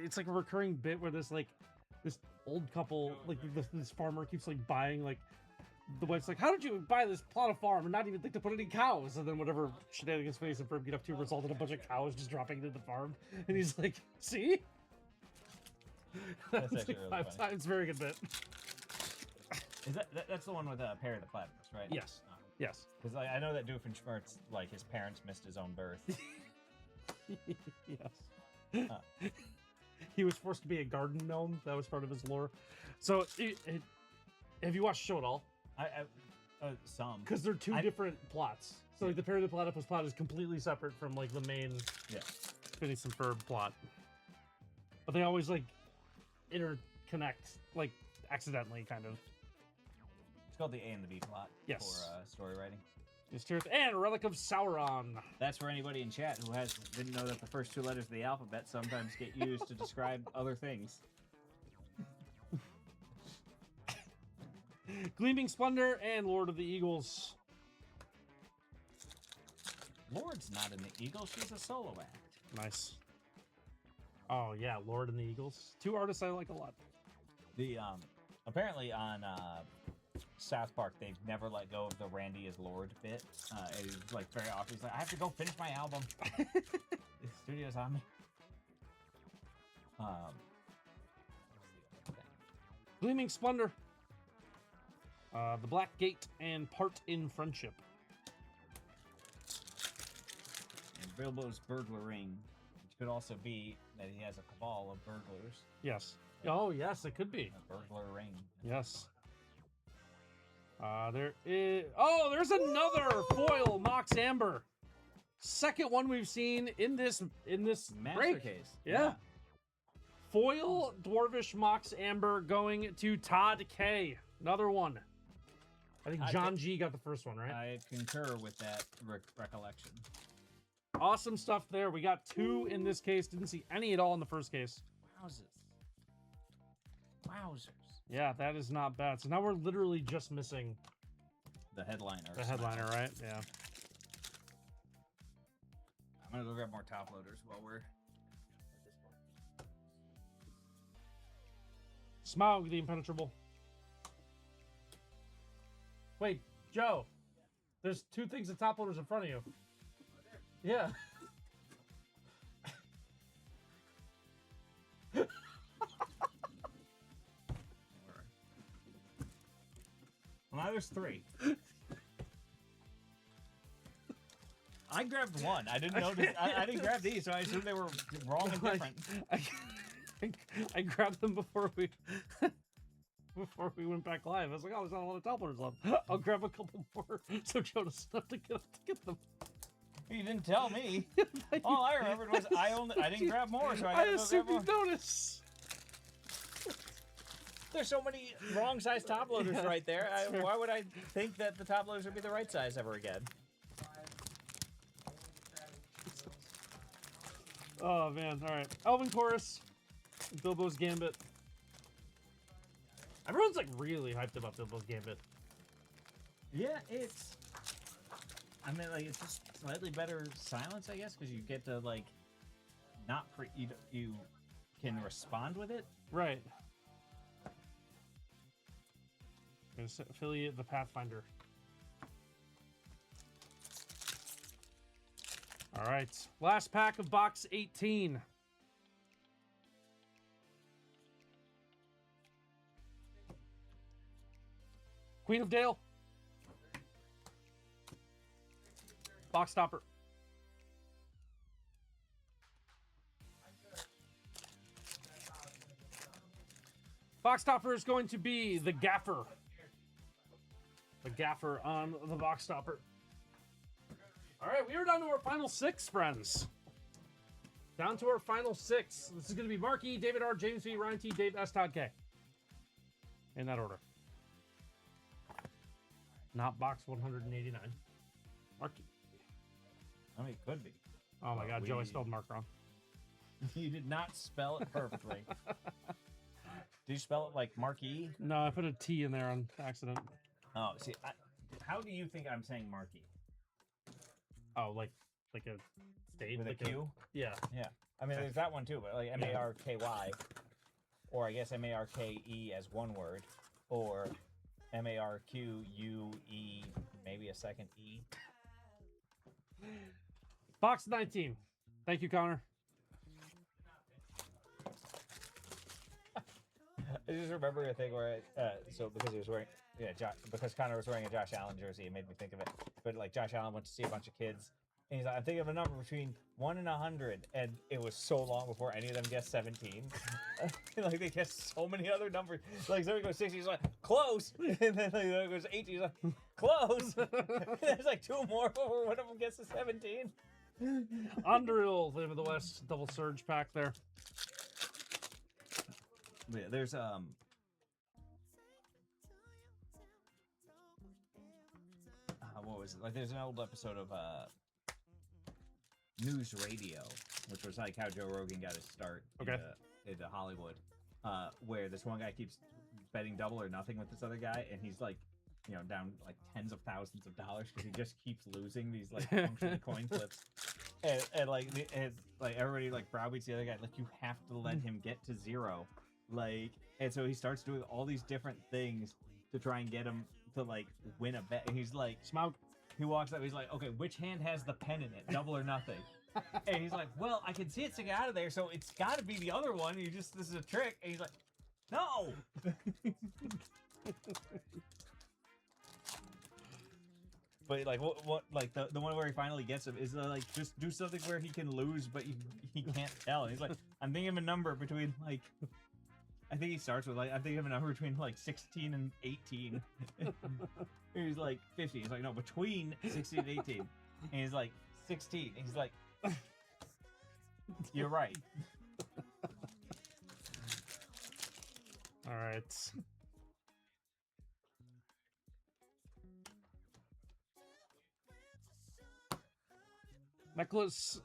it's like a recurring bit where this old couple, like this farmer keeps like buying like, the wife's like, how did you buy this plot of farm and not even think to put any cows? And then whatever shenanigans Phineas and Ferb get up to resulted in a bunch of cows just dropping into the farm. And he's like, see? That's like really 5 funny. times. Very good bit. Is that's the one with Perry the Platypus, right? Yes. Oh. Yes. Because I know that Doofenshmirtz, like his parents missed his own birth. Yes. He was forced to be a garden gnome. That was part of his lore. So, have you watched the show at all? Some. Because they're two different plots. So like the Perry the Platypus plot is completely separate from like the main Phineas and Ferb plot. But they always like interconnect, like accidentally, kind of. It's called the A and the B plot Yes. for story writing. And Relic of Sauron. That's for anybody in chat who didn't know that the first 2 letters of the alphabet sometimes get used to describe other things. Gleaming Splendor and Lord of the Eagles. Lord's not in the Eagles, she's a solo act. Nice. Oh yeah, Lord and the Eagles. 2 artists I like a lot. The apparently on South Park they've never let go of the Randy is Lord bit. It's like very often he's like, I have to go finish my album. The studio's on me. Gleaming Splendor. The Black Gate and Part in Friendship. And Bilbo's burglar ring, which could also be that he has a cabal of burglars. Yes. Oh, yes, it could be. A burglar ring. Yes. There is... Oh, there's another foil Mox Amber. Second one we've seen in this Master break. case. Yeah. Foil Dwarvish Mox Amber going to Todd K. Another one. I think John G got the first one, right? I concur with that recollection. Awesome stuff there. We got 2 in this case. Didn't see any at all in the first case. Wowzers. Yeah, that is not bad. So now we're literally just missing the headliner. The headliner, right? Yeah. I'm gonna go grab more top loaders while we're at this Smaug the Impenetrable. Wait, Joe. There's 2 things of top loaders in front of you. Yeah. Well, now there's 3. I grabbed 1. I didn't notice. I didn't grab these, so I assumed they were wrong and different. I grabbed them before we went back live. I was like, oh, there's not a lot of top loaders left. I'll grab a couple more so Joe doesn't have to get them. You didn't tell me. All I remembered was I didn't grab more, so I I gotta go assumed grab more. you noticed. There's so many wrong size top loaders Yeah, right there. that's fair. Why would I think that the top loaders would be the right size ever again? Oh man! All right, Elven Chorus, Bilbo's Gambit. Everyone's like really hyped about Bilbo's Gambit. Yeah, it's. I mean, like it's just slightly better silence, I guess, because you get to like not you can respond with it. Right. Affiliate the Pathfinder. All right, last pack of box 18. Queen of Dale. Box stopper. Box stopper is going to be the Gaffer. The Gaffer on the box stopper. All right, we are down to our final 6, friends. Down to our final 6. This is going to be Mark E, David R, James V, Ryan T, Dave S, Todd K. In that order. Not box 189. Mark E. I mean, it could be. Oh my God, Joe, I spelled Mark wrong. You did not spell it perfectly. Did you spell it like Marquee? No, I put a T in there on accident. Oh, see, how do you think I'm saying Marquee? Oh, like a state? With like a Q? Yeah. Yeah. I mean, there's that one too, but like M-A-R-K-Y, or I guess M-A-R-K-E as one word, or M-A-R-Q-U-E, maybe a second E. Box 19. Thank you, Connor. I just remember a thing where, so because he was wearing, because Connor was wearing a Josh Allen jersey, it made me think of it. But like Josh Allen went to see a bunch of kids, and he's like, I'm thinking of a number between 1 and 100, and it was so long before any of them guessed 17. Like they guessed so many other numbers. Like somebody goes 60, he's like, close, and then like, it goes 18, he's like, close. There's like 2 more before one of them gets to 17. Underhill, Flame of the West, double surge pack there. Yeah, there's what was it? Like there's an old episode of News Radio, which was like how Joe Rogan got his start into Hollywood, where this one guy keeps betting double or nothing with this other guy, and he's like, you know, down like tens of thousands of dollars because he just keeps losing these like functional coin flips. And like everybody like browbeats the other guy, like you have to let him get to zero. Like, and so he starts doing all these different things to try and get him to like win a bet. And he's like, Smaug. He walks up, he's like, okay, which hand has the pen in it? Double or nothing? And he's like, well, I can see it sticking out of there, so it's got to be the other one. This is a trick. And he's like, no. But like what like the one where he finally gets him is like just do something where he can lose but he can't tell. And he's like, I'm thinking of a number between like I think he starts with like I'm thinking of a number between like 16 and 18. He's like 50. He's like, no, between 16 and 18. And he's like 16. And he's like, you're right. All right.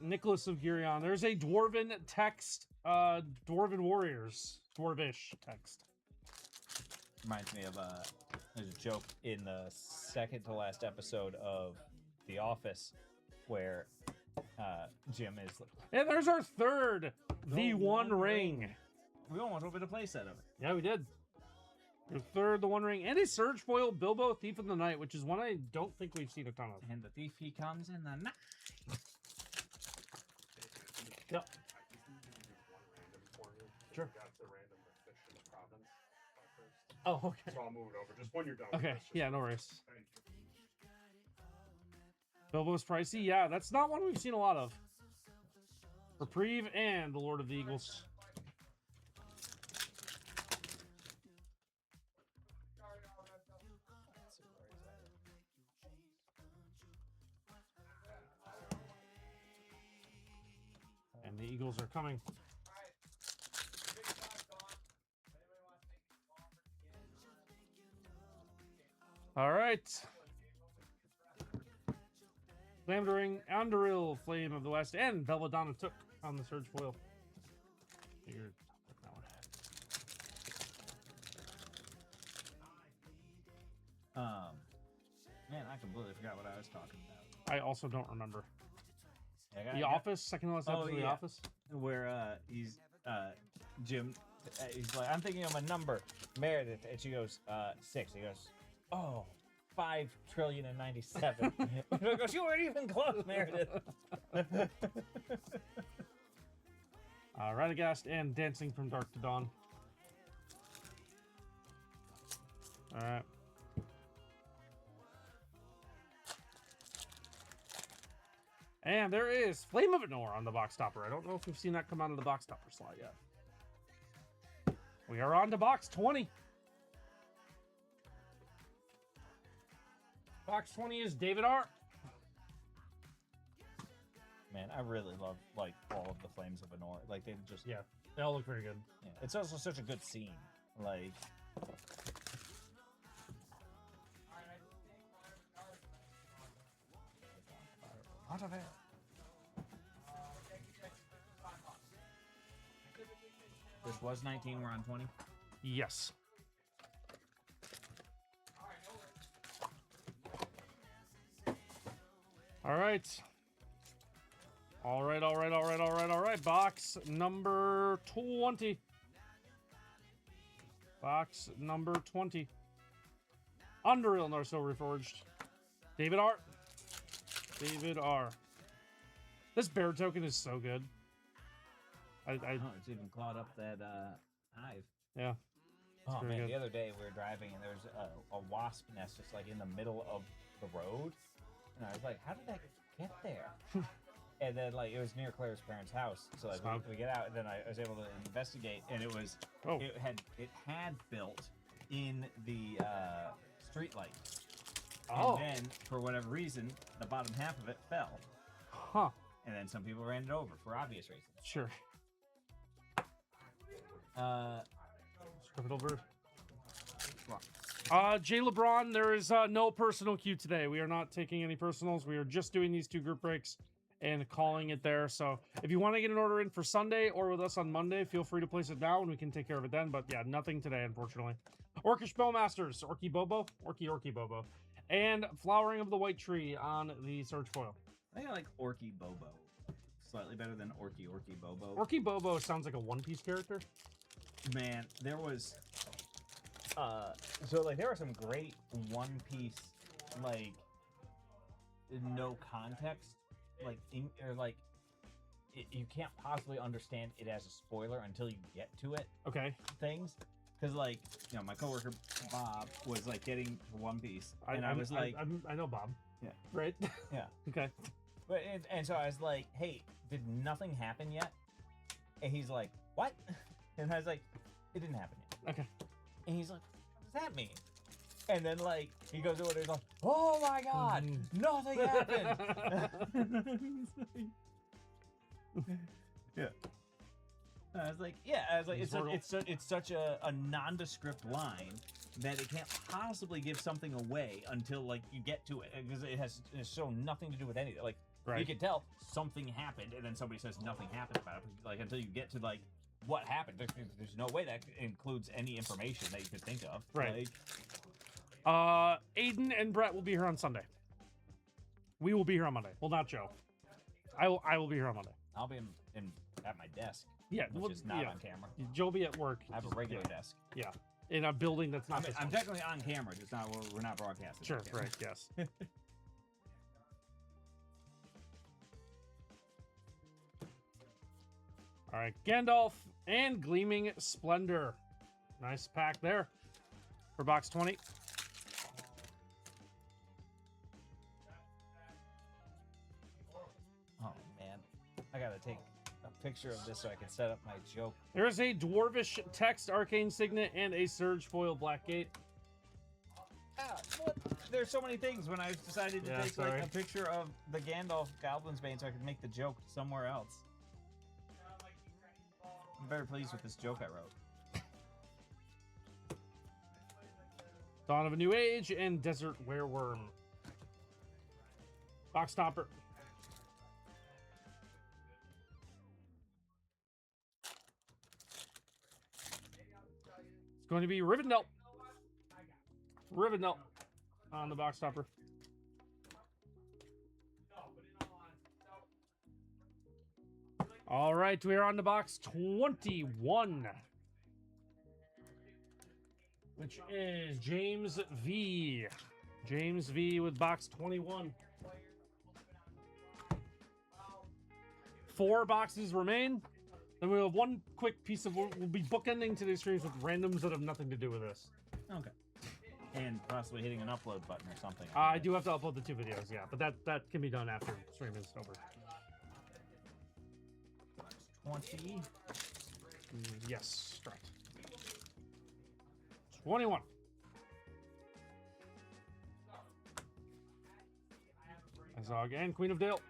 Nicholas of Gurion. There's a Dwarven text, Dwarven Warriors. Dwarvish text. Reminds me of there's a joke in the second to last episode of The Office where Jim is like, And there's our third, the One Ring. We almost opened a playset of it. Yeah, we did. Your third, the One Ring, and a Surge Foil Bilbo Thief in the Night, which is one I don't think we've seen a ton of. And the thief, he comes in the night. Yep. Sure. Oh, okay. So I'll move it over just when you're done. Okay, yeah, no worries. Bilbo's pricey? Yeah, that's not one we've seen a lot of. Reprieve and the Lord of the Eagles. Eagles are coming. All right. Flamdering, Anduril, Flame of the West, and Belladonna took on the Surge foil. Figured that one. Man, I completely forgot what I was talking about. I also don't remember. Yeah, The Office, second to last episode of The Office. Where he's Jim, he's like, I'm thinking of a number, Meredith, and she goes, 6. He goes, oh, 5,097,000,000,097. He goes, you weren't even close, Meredith. Radagast and Dancing from Dark to Dawn. All right. And there is Flame of Ignore on the box topper. I don't know if we've seen that come out of the box topper slot yet. We are on to box 20. Box 20 is David R. Man, I really love like all of the Flames of Anor. Like they just they all look very good. Yeah. It's also such a good scene. Like out of it. This was 19, we're on 20. Yes. All right. All right. Box number 20. Box number 20. Underreal Narso Reforged. David R. David R. This bear token is so good. Oh, it's even clawed up that hive. Yeah. Oh very man, good. the other day we were driving and there's a wasp nest just like in the middle of the road, and I was like, "How did that get there?" And then like it was near Claire's parents' house, so like we get out, and then I was able to investigate, and it was it had built in the street light, and then for whatever reason the bottom half of it fell. Huh. And then some people ran it over for obvious reasons. Sure. Scrub it over. Jay LeBron, there is no personal queue today. We are not taking any personals. We are just doing these 2 group breaks and calling it there. So if you want to get an order in for Sunday or with us on Monday, feel free to place it now and we can take care of it then. But yeah, nothing today, unfortunately. Orcish Bowmasters, Orky Bobo, Orky Bobo, and Flowering of the White Tree on the Surge foil. I think I like Orky Bobo slightly better than Orky Bobo. Orky Bobo sounds like a One Piece character. Man, there was so like there were some great One Piece like no context like you can't possibly understand it as a spoiler until you get to it. Okay. Things because like my coworker Bob was like getting to One Piece and I was like I know Bob. Yeah. Right. Yeah. Okay. But and so I was like, hey, did nothing happen yet? And he's like, what? And I was like, it didn't happen yet. Okay. And he's like, what does that mean? And then like he goes over there, he's like, oh my god, nothing happened. Yeah. I was like, it's such a nondescript line that it can't possibly give something away until like you get to it because it has shown nothing to do with anything. Like you can tell something happened, and then somebody says nothing happened about it. Like until you get to like what happened, there's no way that includes any information that you could think of. Right. Like, Aiden and Brett will be here on Sunday. We will be here on Monday. Well, not Joe. I will be here on Monday. I'll be in at my desk. Yeah, which is not on camera. Joe will be at work. I have a regular desk. Yeah, in a building that's not. I'm technically on camera, just not we're not broadcasting. Sure, right? Yes. All right, Gandalf and Gleaming Splendor. Nice pack there for box 20. Oh man, I gotta take a picture of this so I can set up my joke. There's a Dwarvish Text Arcane Signet and a Surge Foil Blackgate. What? There's so many things when I decided to take like a picture of the Gandalf Goblin's Bane so I could make the joke somewhere else. I'm very pleased with this joke I wrote. Dawn of a New Age and Desert Wereworm. Box topper. It's going to be Rivendell. Rivendell on the box topper. All right, we're on to box 21, which is James V. James V with box 21. 4 boxes remain. Then we'll have one quick piece of... We'll be bookending today's streams with randoms that have nothing to do with this. Okay. And possibly hitting an upload button or something. I do have to upload the 2 videos, yeah. But that can be done after stream is over. 20. Yes, correct. 21. Azog and Queen of Dale.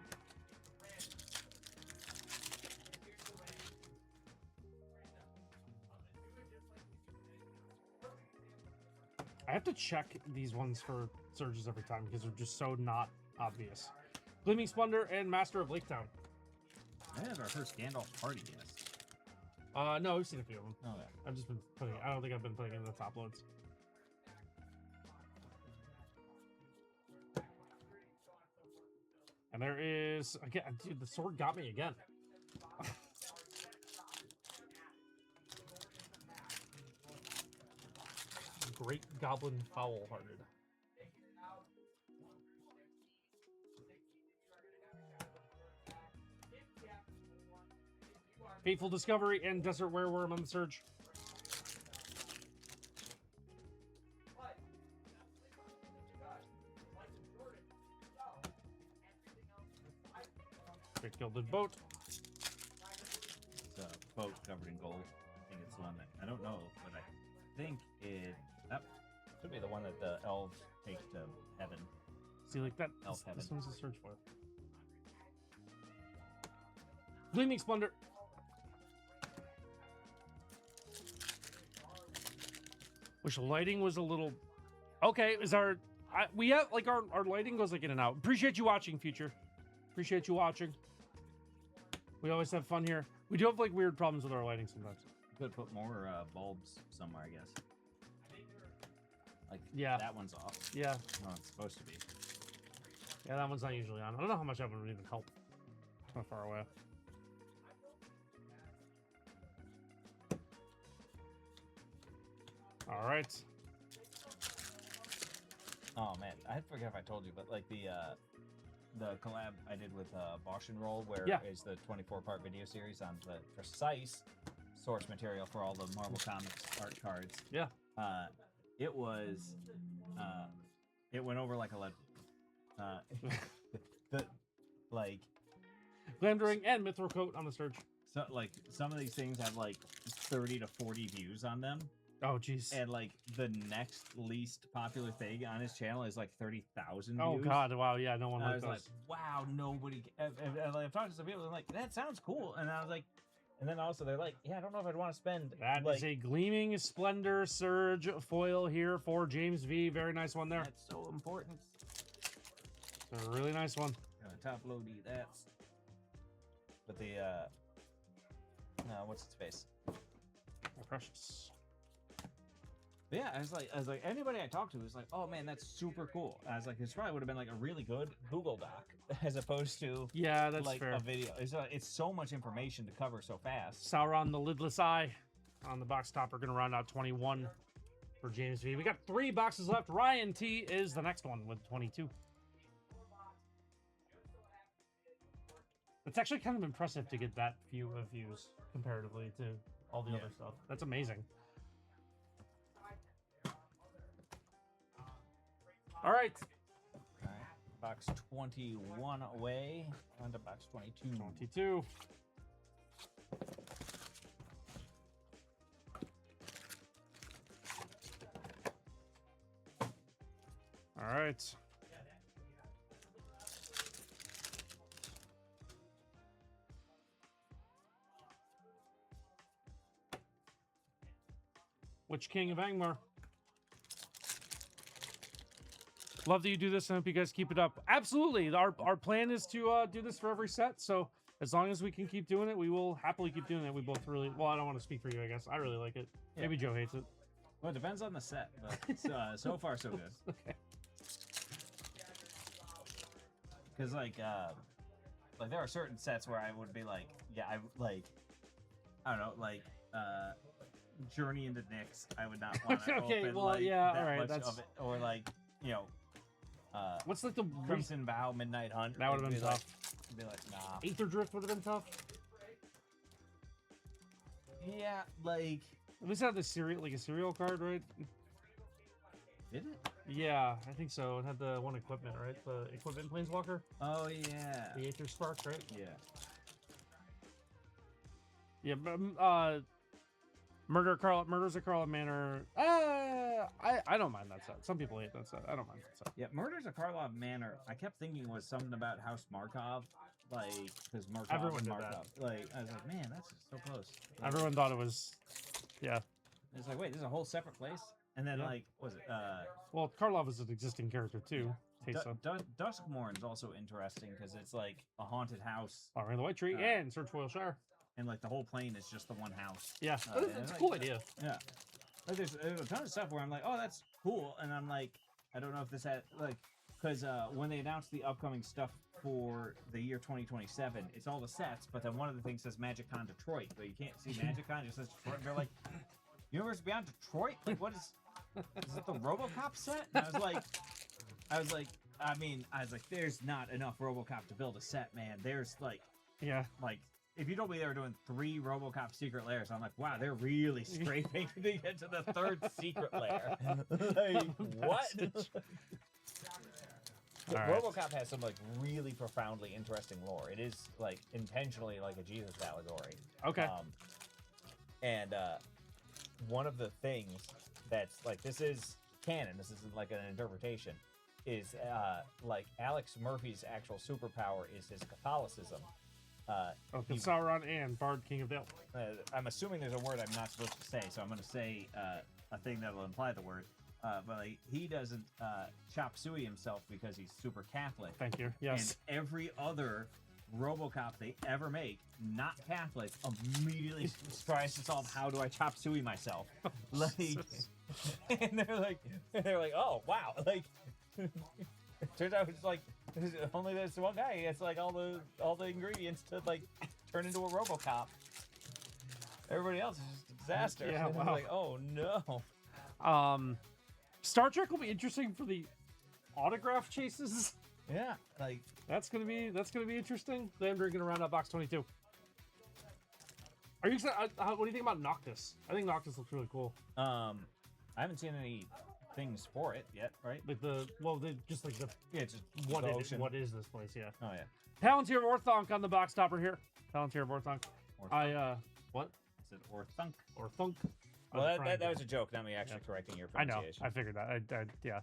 I have to check these ones for surges every time because they're just so not obvious. Gleaming Splendor and Master of Lake Town. I have our first Gandalf party guest. No, we've seen a few of them. Oh, yeah. I've just been putting. I don't think I've been putting in the top loads. And there is again, dude. The sword got me again. Great Goblin Foul-Hearted. Fateful Discovery and Desert Wereworm on the surge. Great Gilded Boat. It's a boat covered in gold. I think it's the one that I don't know, but I think it should be the one that the elves take to heaven. See, like that. Elf heaven. This one's a search for. Gleaming Splendor. Wish lighting was a little. Okay, is we have like our lighting goes like in and out. Appreciate you watching, Future. Appreciate you watching. We always have fun here. We do have like weird problems with our lighting sometimes. Could put more bulbs somewhere, I guess. Like, yeah, that one's off. Yeah. No, it's supposed to be. Yeah, that one's not usually on. I don't know how much that one would even help. It's not far away. All right. Oh man, I forget if I told you, but like the collab I did with Bosch and Roll, where is the 24-part video series on the precise source material for all the Marvel Comics art cards. Yeah. It was, it went over like a lead. Like Glamdring and Mithril Coat on the surge. So like some of these things have like 30 to 40 views on them. Oh jeez. And like the next least popular thing on his channel is like 30,000 views. Oh god, wow, yeah, no one I likes was those. like, wow, nobody. I've talked to some people, and I'm like, that sounds cool. And I was like, and then also they're like, yeah, I don't know if I'd want to spend. That like, is a Gleaming Splendor Surge foil here for James V. Very nice one there. That's so important. It's a really nice one. Top loady, that's. But the what's its face? Precious. But yeah, I was like, anybody I talked to was like, oh man, that's super cool. And I was like, this probably would have been like a really good Google Doc as opposed to that's like fair. a video. It's so much information to cover so fast. Sauron the Lidless Eye on the box top. We're gonna round out 21 for James V. We got 3 boxes left. Ryan T is the next one with 22. It's actually kind of impressive to get that few of views comparatively to all the other stuff. That's amazing. All right. Box 21 away. On to box 22. 22. All right. Which King of Angmar? Love that you do this, and hope you guys keep it up. Absolutely. Our plan is to do this for every set, so as long as we can keep doing it, we will happily keep doing it. We both really... Well, I don't want to speak for you, I guess. I really like it. Yeah. Maybe Joe hates it. Well, it depends on the set, but so far so good. Okay. Because like there are certain sets where I would be like, yeah, I don't know, like Journey into Nyx. I would not want to Okay, open well, like yeah, that all right, much that's... of it, or like What's like the... Crimson Vow, Midnight Hunt. That would have been tough. Be like, nah. Aether Drift would have been tough. Yeah, like... At least it had the serial card, right? Did it? Yeah, I think so. It had the one equipment, right? The equipment planeswalker. Oh yeah. The Aether Spark, right? Yeah. Yeah, but Murders of Carla Manor. I don't mind that set. Some people hate that set. I don't mind that set. Yeah, Murders of Karlov Manor. I kept thinking it was something about House Markov, like because Markov. Everyone and did Markov. Like I was like, man, that's so close. Like, Everyone thought it was, yeah. it's like, wait, this is a whole separate place. And then Yeah. like, was it? Well, Karlov is an existing character too. Teysa. Duskmourn's also interesting because it's like a haunted house, Honoring the White Tree and Search Foil Shire. and like the whole plane is just the one house. Yeah, and it's a like, cool idea. Yeah. Like there's a ton of stuff where I'm like, oh, that's cool, and I'm like, I don't know if this had like, because when they announced the upcoming stuff for the year 2027, it's all the sets, but then one of the things says MagicCon Detroit, but you can't see MagicCon, it just says Detroit. And they're like, Universe Beyond Detroit? Like, what is it the RoboCop set? And I was like, there's not enough RoboCop to build a set, man. There's like, if you told me they were doing 3 RoboCop secret layers, I'm like, wow, they're really scraping to get to the 3rd secret layer. Like, what? Right. RoboCop has some like really profoundly interesting lore. It is like intentionally like a Jesus allegory. Okay. And one of the things that's like, this is canon. This isn't like an interpretation. Is like Alex Murphy's actual superpower is his Catholicism. Sauron and Bard, King of Dale. I'm assuming there's a word I'm not supposed to say, so I'm going to say a thing that will imply the word. But like, he doesn't chop suey himself because he's super Catholic. Thank you. Yes. And every other RoboCop they ever make, not Catholic, immediately tries to solve how do I chop suey myself. Like, and they're like, oh wow, like. Turns out it's like only this one guy. It's like all the ingredients to like turn into a RoboCop. Everybody else is just a disaster. Yeah, And wow. it's like, oh no. Star Trek will be interesting for the autograph chases. Yeah, like That's gonna be interesting. I'm drinking around that box 22. Are you excited? What do you think about Noctis? I think Noctis looks really cool. I haven't seen any things for it yet, right? Like just like the Yeah, just what the is ocean. what is this place? Yeah. Oh yeah. Palantir of Orthonk on the box topper here. Palantir of Orthonk. What? I said Orthunk. Orthonk. Well, that was a joke, not me actually correcting your I know. pronunciation. I figured that. I yeah.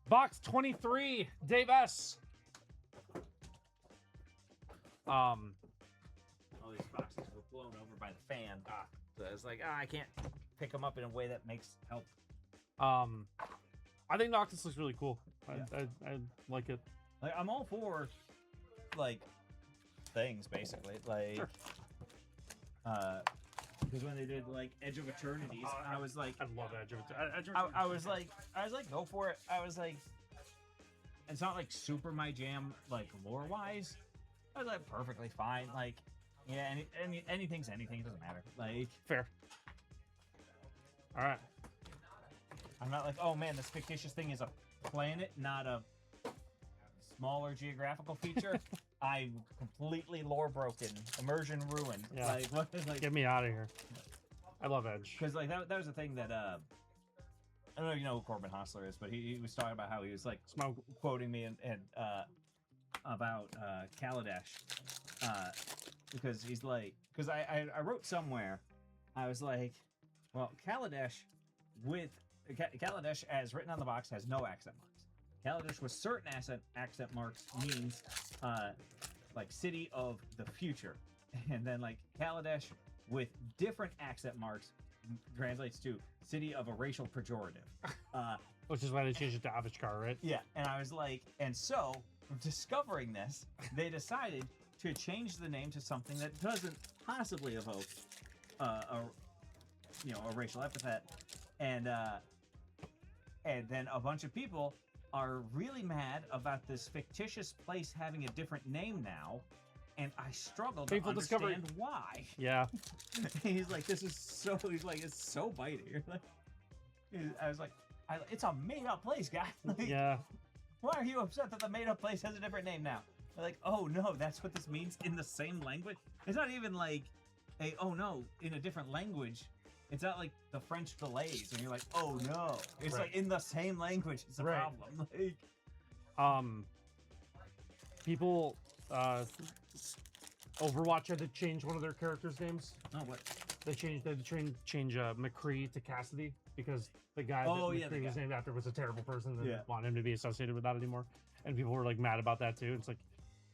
Box 23, Dave S. All these boxes were blown over by the fan. So I was like, I can't pick them up in a way that makes help. I think Noctis looks really cool. Yeah. I like it. Like, I'm all for like things basically. Like Sure. Because when they did like Edge of Eternities, I was like, I love Edge of I was like, go for it. I was like, it's not like super my jam, like lore wise. I was like, perfectly fine. Like, yeah, anything's anything. It doesn't matter. Like, Fair. All right. I'm not like, oh man, this fictitious thing is a planet, not a smaller geographical feature. I'm completely lore broken, immersion ruined. Yeah. Like, what is like? Get me out of here. I love Edge. Because like that was the thing that I don't know if you know who Corbin Hostler is, but he was talking about how he was like Smoke. quoting me and about Kaladesh, because he's like, because I wrote somewhere, I was like, well, Kaladesh as written on the box has no accent marks. Kaladesh with certain accent marks means like city of the future, and then like Kaladesh with different accent marks translates to city of a racial pejorative. Which is why they changed it to Avishkar, right? Yeah, and I was like, and so discovering this, they decided to change the name to something that doesn't possibly evoke a racial epithet, and then a bunch of people are really mad about this fictitious place having a different name now, and I struggle to Painful understand discovery. why. Yeah. He's like, this is so. He's like, it's so biting. I was like, it's a made-up place, guy. Like, Yeah. why are you upset that the made-up place has a different name now? They're like, oh no, that's what this means in the same language. It's not even like oh no, in a different language. It's not like the French delays, and you're like, oh no. It's Right. like in the same language. It's a Right. problem. Like, People, Overwatch had to change one of their characters' names. oh what? They had to change McCree to Cassidy because the guy Oh, that yeah, the McCree was guy. named after was a terrible person and Yeah. didn't want him to be associated with that anymore. And people were like mad about that too. It's like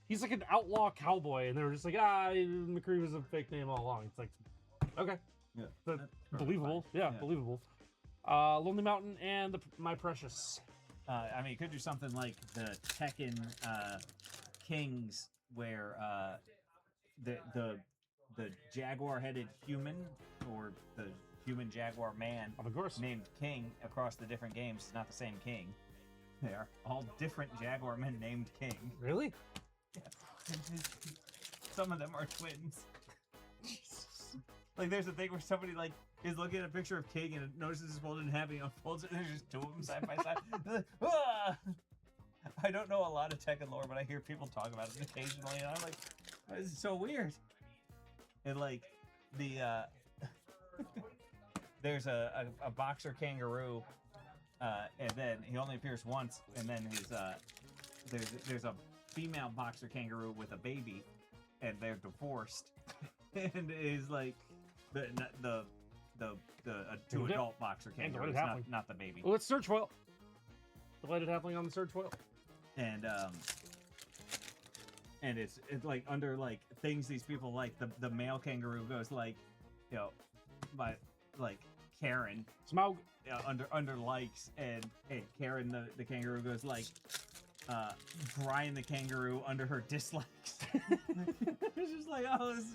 he's like an outlaw cowboy, and they were just like, McCree was a fake name all along. It's like, okay, Yeah. but that's perfectly believable, fine. yeah, believable. Lonely Mountain and My Precious. I mean, you could do something like the Tekken Kings, where the jaguar-headed human or the human jaguar man Of course. named King across the different games is not the same king. They are all different jaguar men named King. Really? Some of them are twins. Like, there's a thing where somebody like is looking at a picture of King and notices his folded in half and he unfolds it and there's just two of them side by side. They're like, "Ah!" I don't know a lot of Tekken lore, but I hear people talk about it occasionally, and I'm like, this is so weird. And like the there's a boxer kangaroo, and then he only appears once, and then his there's a female boxer kangaroo with a baby, and they're divorced, and is like the two Yeah. adult boxer And kangaroos, Delighted Halfling. not the baby. Well, it's Search Foil. Delighted Halfling on the Search Foil. And it's like under like things these people like, the male kangaroo goes like, by like Karen Smaug. under likes, and Karen the kangaroo goes like Brian the kangaroo under her dislikes. It's just like, oh, this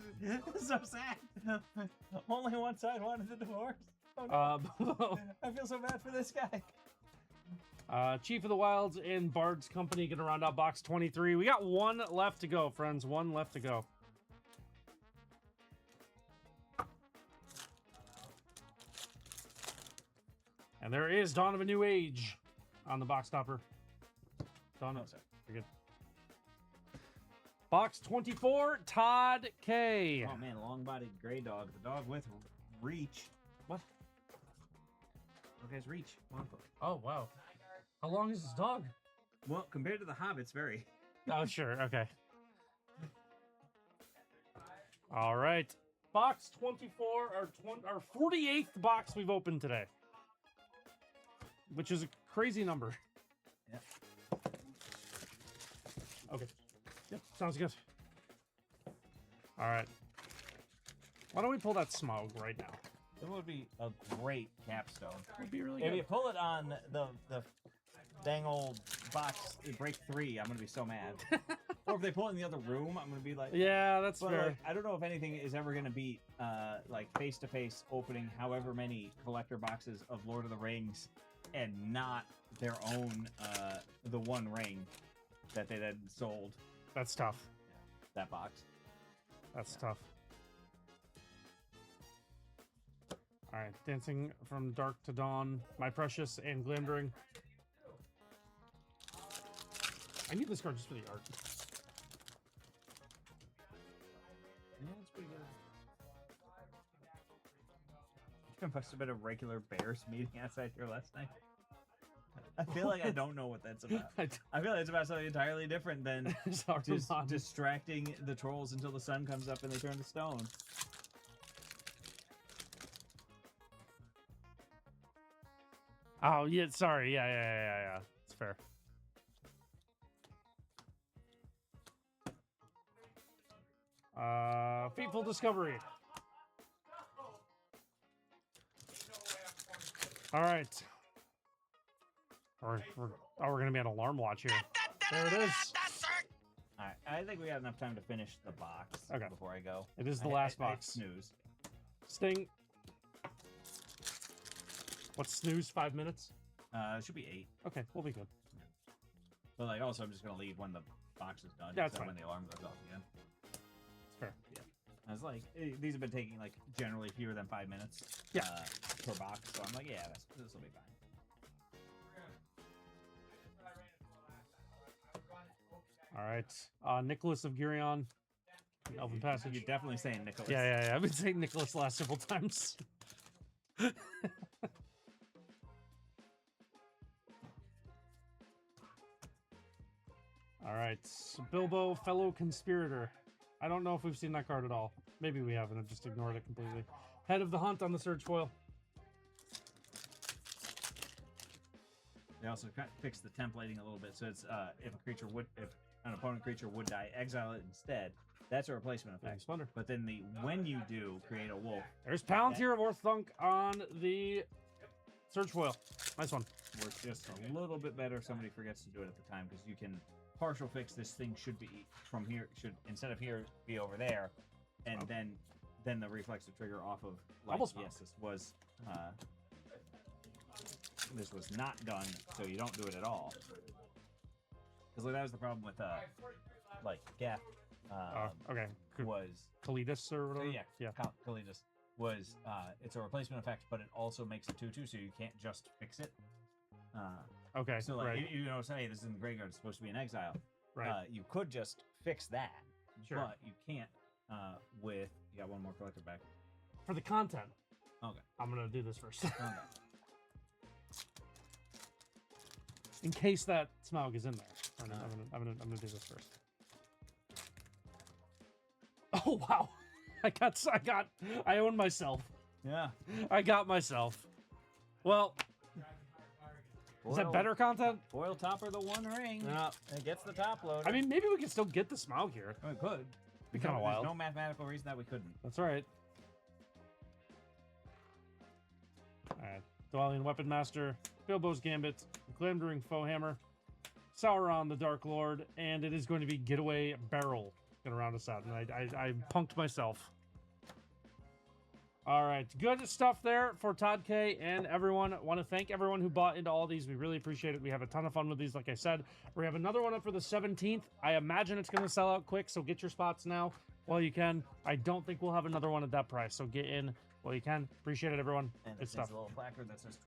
is so sad. Only one side wanted the divorce. Oh, no. I feel so bad for this guy. Chief of the Wilds and Bard's Company gonna round out box 23. We got one left to go, friends. One left to go. And there is Dawn of a New Age on the box topper. Dawn of... You're good. Box 24, Todd K. Oh man, long-bodied gray dog. The dog with reach. What? Dog has reach. Long foot. Oh, wow. How long is this dog? Well, compared to the Hobbits, very. Oh, sure. Okay. All right. Box 24, our 48th box we've opened today. Which is a crazy number. Yep. Okay. Yep, sounds good. All right. Why don't we pull that Smaug right now? It would be a great capstone. Would be really If good. you pull it on the dang old box, break 3, I'm gonna be so mad. Or if they pull it in the other room, I'm gonna be like, Yeah, that's but fair. like, I don't know if anything is ever gonna beat like face-to-face opening however many collector boxes of Lord of the Rings and not their own the One Ring that they then sold That's tough. that box. That's tough. All right, Dancing from Dark to Dawn, My Precious, and Glamdring. I need this card just for the art. Yeah, that's pretty good. There must have been a regular Bears meeting outside here last night. I feel like I don't know what that's about. I feel like it's about something entirely different than just distracting the trolls until the sun comes up and they turn to stone. Oh, yeah, sorry. Yeah. It's fair. Fateful Discovery. All right. We're gonna be on alarm watch here. There it is. All right, I think we got enough time to finish the box Okay. before I go. It is the I last hit box. snooze. Sting. What's snooze? 5 minutes. It should be 8. Okay, we'll be good. But like, also, I'm just gonna leave when the box is done. Yeah, that's so fine. when the alarm goes off again. It's fair. Yeah. I was like, these have been taking like generally fewer than 5 minutes. Yeah. Per box, so I'm like, yeah, this will be fine. All right. Nicholas of Girion. Elven Passage. You're definitely saying Nicholas. Yeah. I've been saying Nicholas the last several times. All right. Bilbo, fellow conspirator. I don't know if we've seen that card at all. Maybe we haven't. I've just ignored it completely. Head of the Hunt on the Surge foil. They also fixed the templating a little bit, so it's if an opponent creature would die, exile it instead. That's a replacement effect. Splendor. But then when you do create a wolf, There's Palantir of Orthunk on the Surge foil. Nice one. works just a little bit better if somebody forgets to do it at the time, because you can partial fix this thing should be from here, should instead of here be over there, and then the reflexive trigger off of like, Almost yes, this was not done, so you don't do it at all. Because like, that was the problem with like Geth. Okay. Was Kalidas or whatever? yeah. Kalidas was it's a replacement effect, but it also makes it 2/2, so you can't just fix it. Okay. So like right. you know, say this is in the graveyard, it's supposed to be an exile. Right. You could just fix that, Sure. but you can't with you got one more collector back. For the content. Okay. I'm gonna do this first. Okay. In case that Smaug is in there. I'm gonna do this first. Oh wow. I own myself. Yeah. I got myself. Well, is that better content? Foil topper the One Ring. Yeah, it gets the top load. I mean, maybe we can still get the Smaug here. We could. Be kind of wild. There's no mathematical reason that we couldn't. That's right. Alright. Dwelling Weapon Master, Bilbo's Gambit, Glamdring Foehammer, Sauron the Dark Lord, and it is going to be Getaway Barrel. Gonna round us out, and I punked myself. All right, good stuff there for Todd K and everyone. I want to thank everyone who bought into all these. We really appreciate it. We have a ton of fun with these, like I said. We have another one up for the 17th. I imagine it's going to sell out quick, so get your spots now while you can. I don't think we'll have another one at that price, so get in while you can. Appreciate it, everyone. And Good it's stuff. a little placard that says